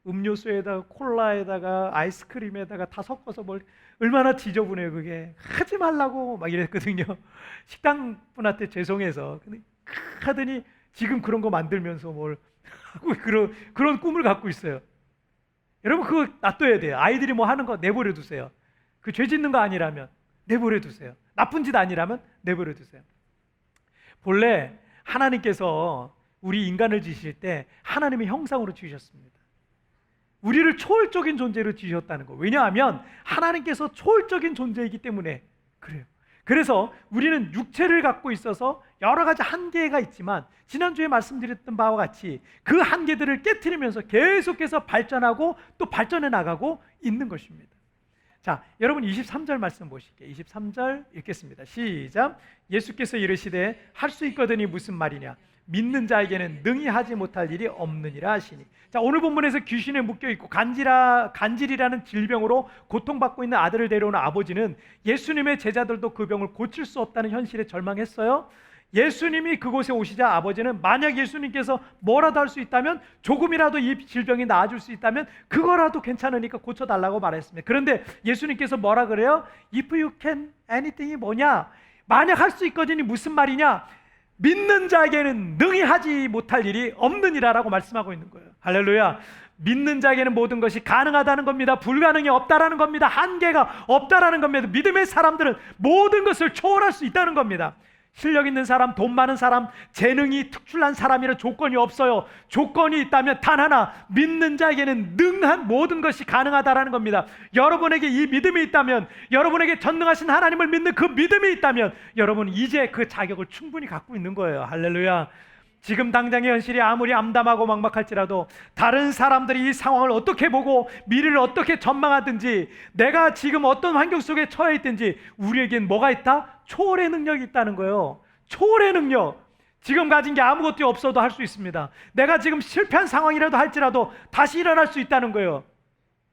음료수에다가 콜라에다가 아이스크림에다가 다 섞어서 뭘, 얼마나 지저분해요 그게. 하지 말라고 막 이랬거든요. 식당 분한테 죄송해서. 근데 하더니 지금 그런 거 만들면서 뭘 하고 그런 꿈을 갖고 있어요. 여러분 그거 놔둬야 돼요. 아이들이 뭐 하는 거 내버려 두세요. 그 죄 짓는 거 아니라면 내버려 두세요. 나쁜 짓 아니라면 내버려 두세요. 본래 하나님께서 우리 인간을 지으실 때 하나님의 형상으로 지으셨습니다. 우리를 초월적인 존재로 지으셨다는 거. 왜냐하면 하나님께서 초월적인 존재이기 때문에 그래요. 그래서 우리는 육체를 갖고 있어서 여러 가지 한계가 있지만, 지난주에 말씀드렸던 바와 같이 그 한계들을 깨트리면서 계속해서 발전하고 또 발전해 나가고 있는 것입니다. 자, 여러분 23절 말씀 보실게요. 23절 읽겠습니다. 시작. 예수께서 이르시되 할 수 있거든이 무슨 말이냐, 믿는 자에게는 능히 하지 못할 일이 없느니라 하시니. 자, 오늘 본문에서 귀신에 묶여있고 간질이라는 질병으로 고통받고 있는 아들을 데려오는 아버지는 예수님의 제자들도 그 병을 고칠 수 없다는 현실에 절망했어요. 예수님이 그곳에 오시자 아버지는 만약 예수님께서 뭐라도 할 수 있다면, 조금이라도 이 질병이 나아질 수 있다면 그거라도 괜찮으니까 고쳐달라고 말했습니다. 그런데 예수님께서 뭐라 그래요? If you can anything이 뭐냐? 만약 할 수 있거든이 무슨 말이냐? 믿는 자에게는 능히 하지 못할 일이 없느니라라고 말씀하고 있는 거예요. 할렐루야. 믿는 자에게는 모든 것이 가능하다는 겁니다. 불가능이 없다라는 겁니다. 한계가 없다라는 겁니다. 믿음의 사람들은 모든 것을 초월할 수 있다는 겁니다. 실력 있는 사람, 돈 많은 사람, 재능이 특출난 사람이라 조건이 없어요. 조건이 있다면 단 하나, 믿는 자에게는 능한 모든 것이 가능하다라는 겁니다. 여러분에게 이 믿음이 있다면, 여러분에게 전능하신 하나님을 믿는 그 믿음이 있다면, 여러분은 이제 그 자격을 충분히 갖고 있는 거예요. 할렐루야. 지금 당장의 현실이 아무리 암담하고 막막할지라도, 다른 사람들이 이 상황을 어떻게 보고 미래를 어떻게 전망하든지, 내가 지금 어떤 환경 속에 처해 있든지, 우리에겐 뭐가 있다? 초월의 능력이 있다는 거예요. 초월의 능력. 지금 가진 게 아무것도 없어도 할 수 있습니다. 내가 지금 실패한 상황이라도 할지라도 다시 일어날 수 있다는 거예요.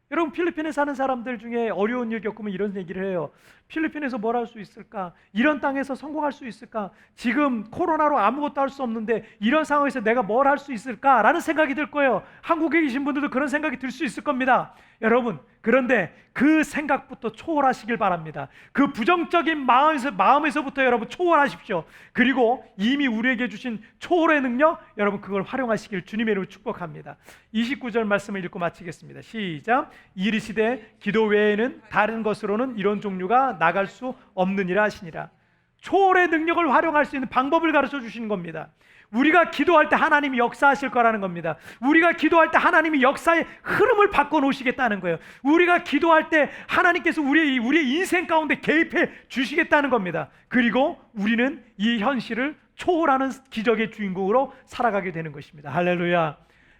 여러분, 필리핀에 사는 사람들 중에 어려운 일 겪으면 이런 얘기를 해요. 필리핀에서 뭘 할 수 있을까? 이런 땅에서 성공할 수 있을까? 지금 코로나로 아무것도 할 수 없는데 이런 상황에서 내가 뭘 할 수 있을까? 라는 생각이 들 거예요. 한국에 계신 분들도 그런 생각이 들 수 있을 겁니다. 여러분, 그런데 그 생각부터 초월하시길 바랍니다. 그 부정적인 마음에서부터 여러분 초월하십시오. 그리고 이미 우리에게 주신 초월의 능력, 여러분 그걸 활용하시길 주님의 이름으로 축복합니다. 29절 말씀을 읽고 마치겠습니다. 시작. 이르시되 기도 외에는 다른 것으로는 이런 종류가 나갈 수 없느니라 하시니라. 초월의 능력을 활용할 수 있는 방법을 가르쳐 주시는 겁니다. 우리가 기도할 때 하나님이 역사하실 거라는 겁니다. 우리가 기도할 때 하나님이 역사의 흐름을 바꿔놓으시겠다는 거예요. 우리가 기도할 때 하나님께서 우리의 인생 가운데 개입해 주시겠다는 겁니다. 그리고 우리는 이 현실을 초월하는 기적의 주인공으로 살아가게 되는 것입니다. 할렐루야.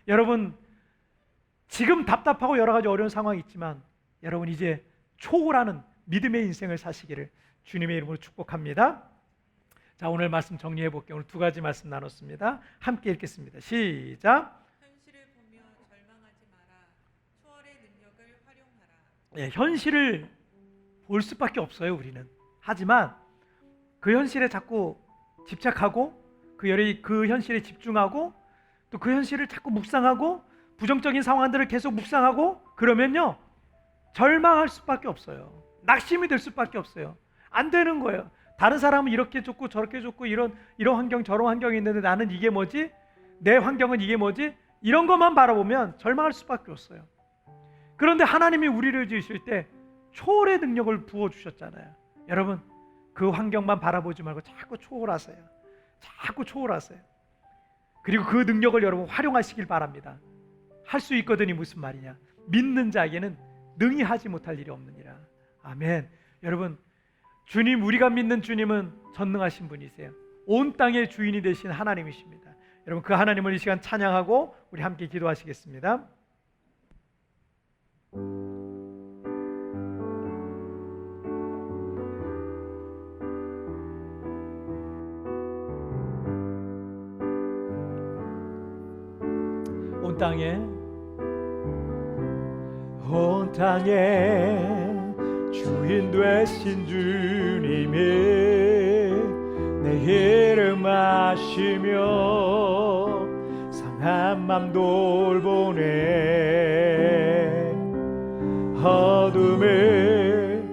여러분, 지금 답답하고 여러 가지 어려운 상황이 있지만 여러분 이제 초월하는 믿음의 인생을 사시기를 주님의 이름으로 축복합니다. 자, 오늘 말씀 정리해 볼게요. 오늘 두 가지 말씀 나눴습니다. 함께 읽겠습니다. 시작. 현실을 보며 절망하지 마라. 초월의 능력을 활용하라. 예, 현실을 볼 수밖에 없어요, 우리는. 하지만 그 현실에 자꾸 집착하고 그 현실에 집중하고 또 그 현실을 자꾸 묵상하고 부정적인 상황들을 계속 묵상하고 그러면요, 절망할 수밖에 없어요. 낙심이 될 수밖에 없어요. 안 되는 거예요. 다른 사람은 이렇게 좋고 저렇게 좋고 이런 환경 저런 환경이 있는데 나는 이게 뭐지? 내 환경은 이게 뭐지? 이런 것만 바라보면 절망할 수밖에 없어요. 그런데 하나님이 우리를 지으실 때 초월의 능력을 부어주셨잖아요. 여러분 그 환경만 바라보지 말고 자꾸 초월하세요. 자꾸 초월하세요. 그리고 그 능력을 여러분 활용하시길 바랍니다. 할 수 있거든이 무슨 말이냐? 믿는 자에게는 능히 하지 못할 일이 없느니라. 아멘. 여러분 주님, 우리가 믿는 주님은 전능하신 분이세요. 온 땅의 주인이 되신 하나님이십니다. 여러분 그 하나님을 이 시간 찬양하고 우리 함께 기도하시겠습니다. 온 땅에 주인 되신 주님이 내 이름 아시며 상한 맘 돌보네. 어둠을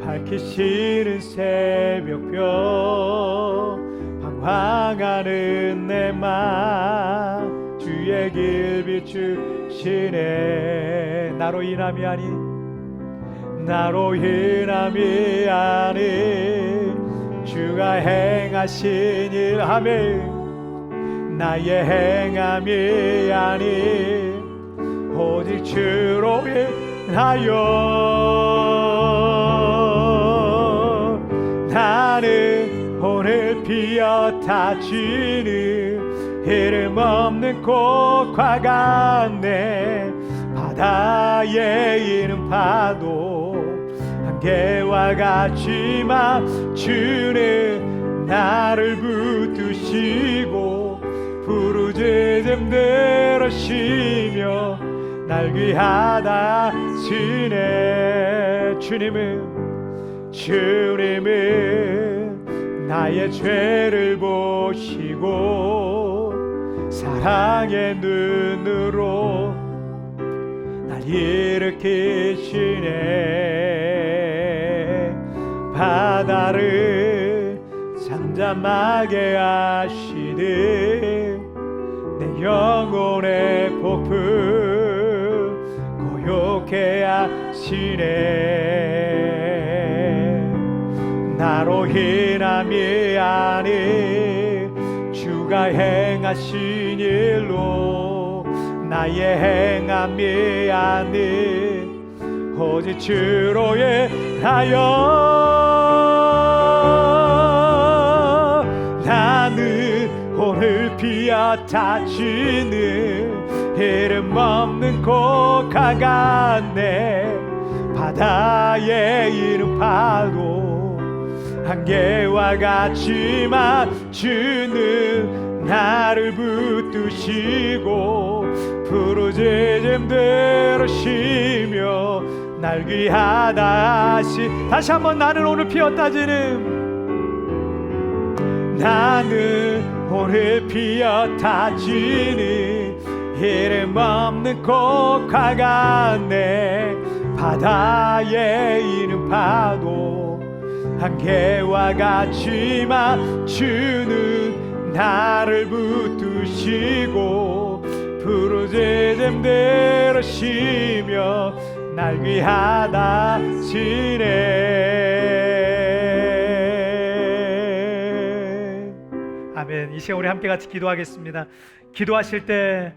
밝히시는 새벽별 방황하는 내 맘 주의 길 비추시네. 나로 인함이 아니 주가 행하신 일 아멘. 나의 행함이 아니 오직 주로 인하여 나는 오늘 피었다 지는 이름 없는 꽃과 같네. 바다에 있는 파도 한계와 같지만 주는 나를 붙드시고 부르짖음 들으시며 날 귀하다 하시네. 주님은 나의 죄를 보시고 사랑의 눈으로 날 일으키시네. 바다를 잠잠하게 하시듯 내 영혼의 폭풍 고요케 하시네. 나로 인함이 아니 주가 행하신 일로 나의 행함이 아니 오직 주로 인하여 나는 오늘 피었다 지는 이름 없는 꽃과 같네. 바다에 있는 파도 한계와 같지만 주는 나를 붙드시고 부르짖음 들으시며 날 귀하다 하시. 다시 한번 나는 오늘 피었다 지는 이름 없는 꽃과 같네. 바다에 있는 파도 한계와 같지만 주는 나를 붙드시고 부르짖음 들으시며 날 귀하다 하시네. 아멘. 이 시간 우리 함께 같이 기도하겠습니다. 기도하실 때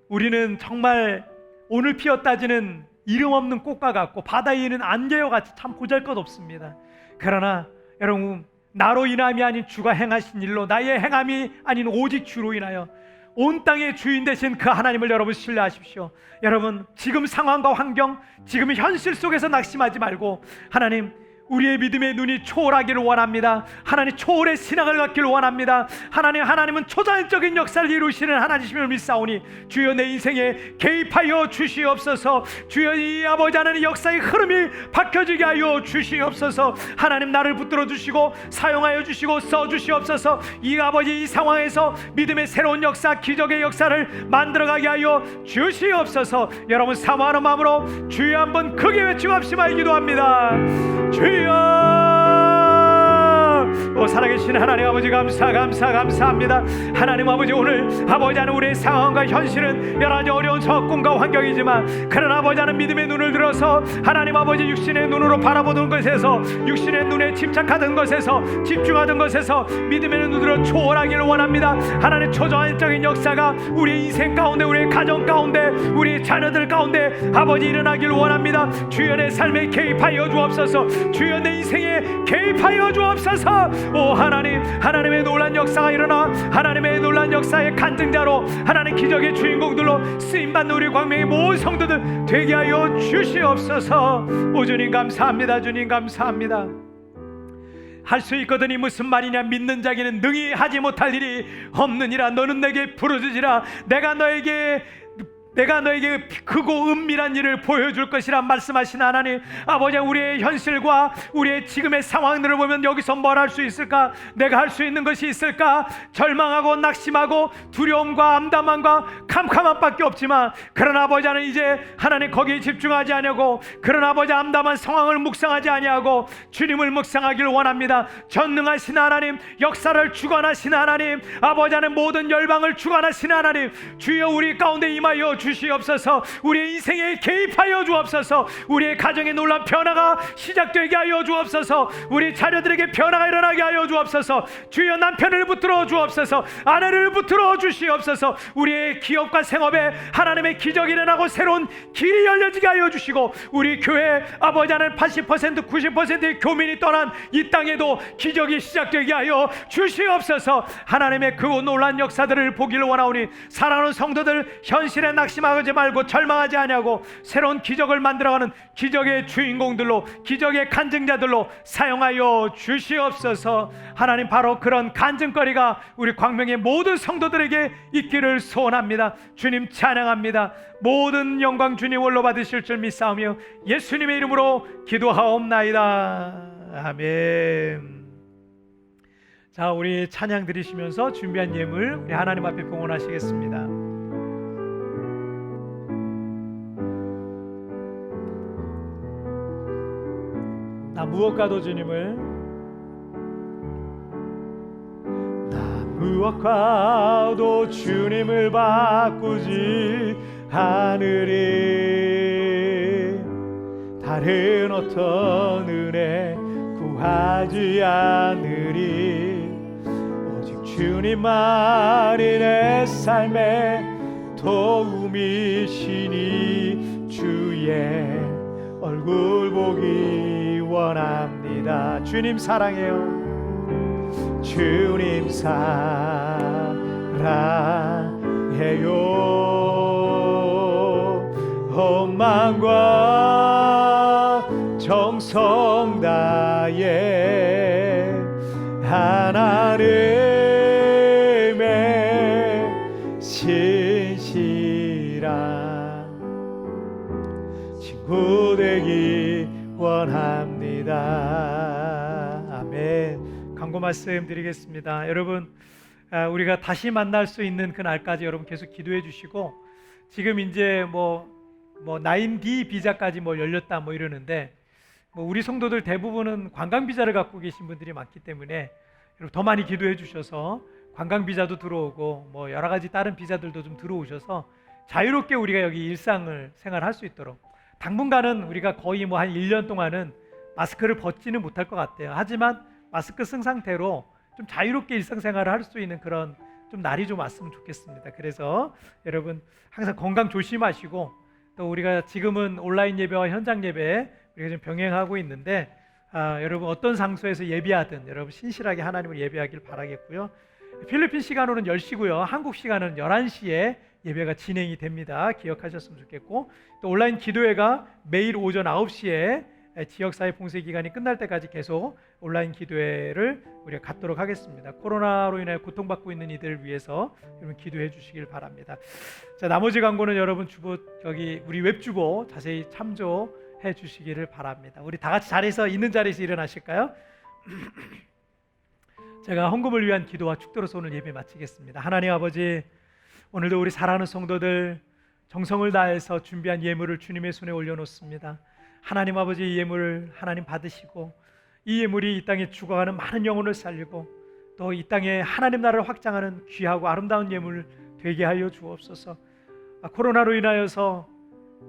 우리는 정말 오늘 피었다지는 이름 없는 꽃과 같고 바다에 있는 안개와 같이 참 보잘것없습니다. 그러나 여러분 나로 인함이 아닌 주가 행하신 일로 나의 행함이 아닌 오직 주로 인하여 온 땅의 주인 되신 그 하나님을 여러분 신뢰하십시오. 여러분, 지금 상황과 환경, 지금 현실 속에서 낙심하지 말고 하나님, 우리의 믿음의 눈이 초월하기를 원합니다. 하나님, 초월의 신앙을 갖기를 원합니다. 하나님은 초자연적인 역사를 이루시는 하나님이심을 믿사오니 주여 내 인생에 개입하여 주시옵소서. 주여 이 아버지 하나님 역사의 흐름이 바뀌어지게 하여 주시옵소서. 하나님, 나를 붙들어 주시고 사용하여 주시고 써 주시옵소서. 이 아버지 이 상황에서 믿음의 새로운 역사, 기적의 역사를 만들어가게 하여 주시옵소서. 여러분, 사모하는 마음으로 주여 한번 크게 외치고 합시다. 기도합니다. 주여, 오 살아계신 하나님 아버지, 감사합니다. 하나님 아버지, 오늘 아버지 하는 우리의 상황과 현실은 여러 가지 어려운 적군과 환경이지만, 그러나 아버지 하는 믿음의 눈을 들어서 하나님 아버지 육신의 눈으로 바라보던 것에서, 육신의 눈에 집착하던 것에서, 집중하던 것에서 믿음의 눈으로 초월하기를 원합니다. 하나님, 초자연적인 역사가 우리의 인생 가운데, 우리의 가정 가운데, 우리의 자녀들 가운데 아버지 일어나기를 원합니다. 주여 내 삶에 개입하여 주옵소서. 주여 내 인생에 개입하여 주옵소서. 오 하나님, 하나님의 놀란 역사가 일어나 하나님의 놀란 역사의 간증자로, 하나님 기적의 주인공들로 쓰임받는 우리 광명의 모든 성도들 되게 하여 주시옵소서. 오 주님 감사합니다. 주님 감사합니다. 할 수 있거든이 무슨 말이냐. 믿는 자에게는 능히 하지 못할 일이 없느니라. 너는 내게 부르짖으라. 내가 너에게 크고 은밀한 일을 보여줄 것이라 말씀하신 하나님 아버지, 우리의 현실과 우리의 지금의 상황들을 보면 여기서 뭘 할 수 있을까? 내가 할 수 있는 것이 있을까? 절망하고 낙심하고 두려움과 암담함과 캄캄함밖에 없지만, 그러나 아버지 하나님 이제 하나님 거기에 집중하지 아니하고, 그러나 아버지 암담한 상황을 묵상하지 아니하고 주님을 묵상하기를 원합니다. 전능하신 하나님, 역사를 주관하신 하나님 아버지 하나님, 모든 열방을 주관하신 하나님, 주여 우리 가운데 임하여 주시옵소서. 우리의 인생에 개입하여 주옵소서. 우리의 가정에 놀란 변화가 시작되게 하여 주옵소서. 우리 자녀들에게 변화가 일어나게 하여 주옵소서. 주여 남편을 붙들어 주옵소서. 아내를 붙들어 주시옵소서. 우리의 기업과 생업에 하나님의 기적이 일어나고 새로운 길이 열려지게 하여 주시고, 우리 교회 아버지 하나님 80% 90%의 교민이 떠난 이 땅에도 기적이 시작되게 하여 주시옵소서. 하나님의 그 놀란 역사들을 보기를 원하오니, 사랑하는 성도들 현실에 낙심하지 말고 절망하지 아니하고 새로운 기적을 만들어가는 기적의 주인공들로, 기적의 간증자들로 사용하여 주시옵소서. 하나님, 바로 그런 간증거리가 우리 광명의 모든 성도들에게 있기를 소원합니다. 주님 찬양합니다. 모든 영광 주님 홀로 받으실 줄 믿사오며 예수님의 이름으로 기도하옵나이다. 아멘. 자, 우리 찬양 드리시면서 준비한 예물 우리 하나님 앞에 봉헌하시겠습니다. 나 무엇과도 주님을, 나 무엇과도 주님을 바꾸지 않으리. 다른 어떤 은혜 구하지 않으리. 오직 주님만이 내 삶의 도움이시니 주의 얼굴 보기 원합니다. 주님 사랑해요. 주님 사랑해요. 온 마음과 정성 다해 하나님의 신실한 친구 되기 원합니다. 아멘. 광고 말씀 드리겠습니다. 여러분, 우리가 다시 만날 수 있는 그 날까지 여러분 계속 기도해 주시고, 지금 이제 뭐 9D 비자까지 열렸다 이러는데, 우리 성도들 대부분은 관광 비자를 갖고 계신 분들이 많기 때문에 여러분 더 많이 기도해 주셔서 관광 비자도 들어오고 여러 가지 다른 비자들도 좀 들어오셔서 자유롭게 우리가 여기 일상을 생활할 수 있도록, 당분간은 우리가 거의 한 1년 동안은 마스크를 벗지는 못할 것 같아요. 하지만 마스크 쓴 상태로 좀 자유롭게 일상생활을 할 수 있는 그런 좀 날이 좀 왔으면 좋겠습니다. 그래서 여러분 항상 건강 조심하시고, 또 우리가 지금은 온라인 예배와 현장 예배 우리가 좀 병행하고 있는데, 여러분 어떤 장소에서 예배하든 여러분 신실하게 하나님을 예배하길 바라겠고요. 필리핀 시간으로는 10시고요. 한국 시간은 11시에 예배가 진행이 됩니다. 기억하셨으면 좋겠고, 또 온라인 기도회가 매일 오전 9시에 지역사회 봉쇄 기간이 끝날 때까지 계속 온라인 기도회를 우리가 갖도록 하겠습니다. 코로나로 인해 고통받고 있는 이들을 위해서 여러분 기도해 주시길 바랍니다. 자, 나머지 광고는 여러분 여기 우리 웹주보 자세히 참조해 주시기를 바랍니다. 우리 다 같이 자리에서 있는 자리에서 일어나실까요? 제가 헌금을 위한 기도와 축도로서 오늘 예배 마치겠습니다. 하나님 아버지, 오늘도 우리 사랑하는 성도들 정성을 다해서 준비한 예물을 주님의 손에 올려놓습니다. 하나님 아버지, 이 예물을 하나님 받으시고 이 예물이 이 땅에 죽어가는 많은 영혼을 살리고 또 이 땅에 하나님 나라를 확장하는 귀하고 아름다운 예물 되게 하여 주옵소서. 코로나로 인하여서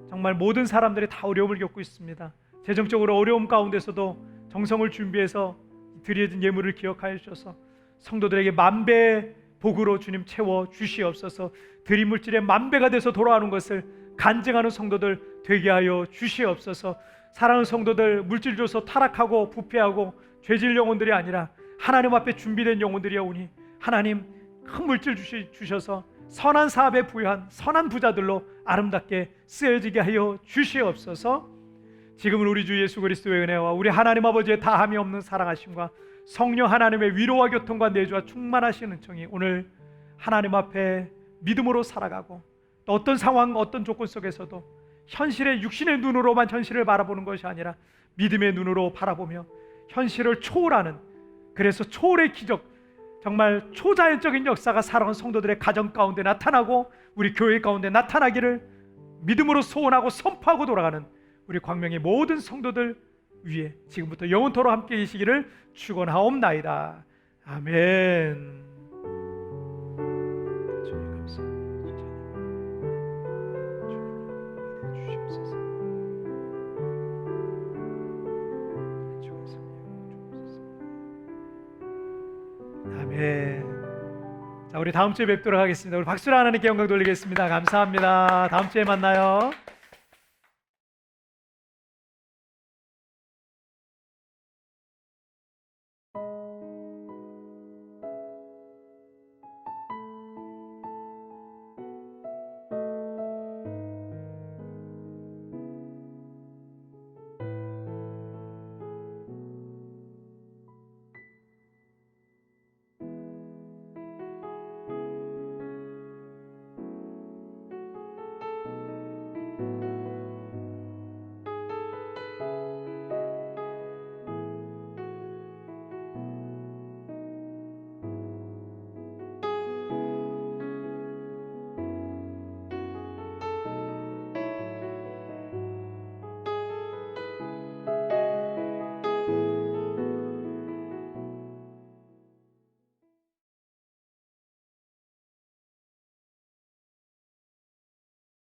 정말 모든 사람들이 다 어려움을 겪고 있습니다. 재정적으로 어려움 가운데서도 정성을 준비해서 드려진 예물을 기억하여 주셔서 성도들에게 만배 복으로 주님 채워 주시옵소서. 드린 물질의 만배가 돼서 돌아오는 것을 간증하는 성도들 되게 하여 주시옵소서. 사랑하는 성도들, 물질 줘서 타락하고 부패하고 죄질 영혼들이 아니라 하나님 앞에 준비된 영혼들이오니 하나님 큰 물질 주셔서 선한 사업에 부유한 선한 부자들로 아름답게 쓰여지게 하여 주시옵소서. 지금은 우리 주 예수 그리스도의 은혜와 우리 하나님 아버지의 다함이 없는 사랑하심과 성령 하나님의 위로와 교통과 내주와 충만하신 은총이 오늘 하나님 앞에 믿음으로 살아가고 또 어떤 상황 어떤 조건 속에서도 현실의 육신의 눈으로만 현실을 바라보는 것이 아니라 믿음의 눈으로 바라보며 현실을 초월하는, 그래서 초월의 기적, 정말 초자연적인 역사가 사랑하는 성도들의 가정 가운데 나타나고 우리 교회 가운데 나타나기를 믿음으로 소원하고 선포하고 돌아가는 우리 광명의 모든 성도들 위에 지금부터 영원토록 함께 계시기를 축원하옵나이다. 아멘. 주님 감사합니다. 주님 주시옵소서. 아멘. 자, 우리 다음 주에 뵙도록 하겠습니다. 우리 박수로 하나님께 영광 돌리겠습니다. 감사합니다. 다음 주에 만나요.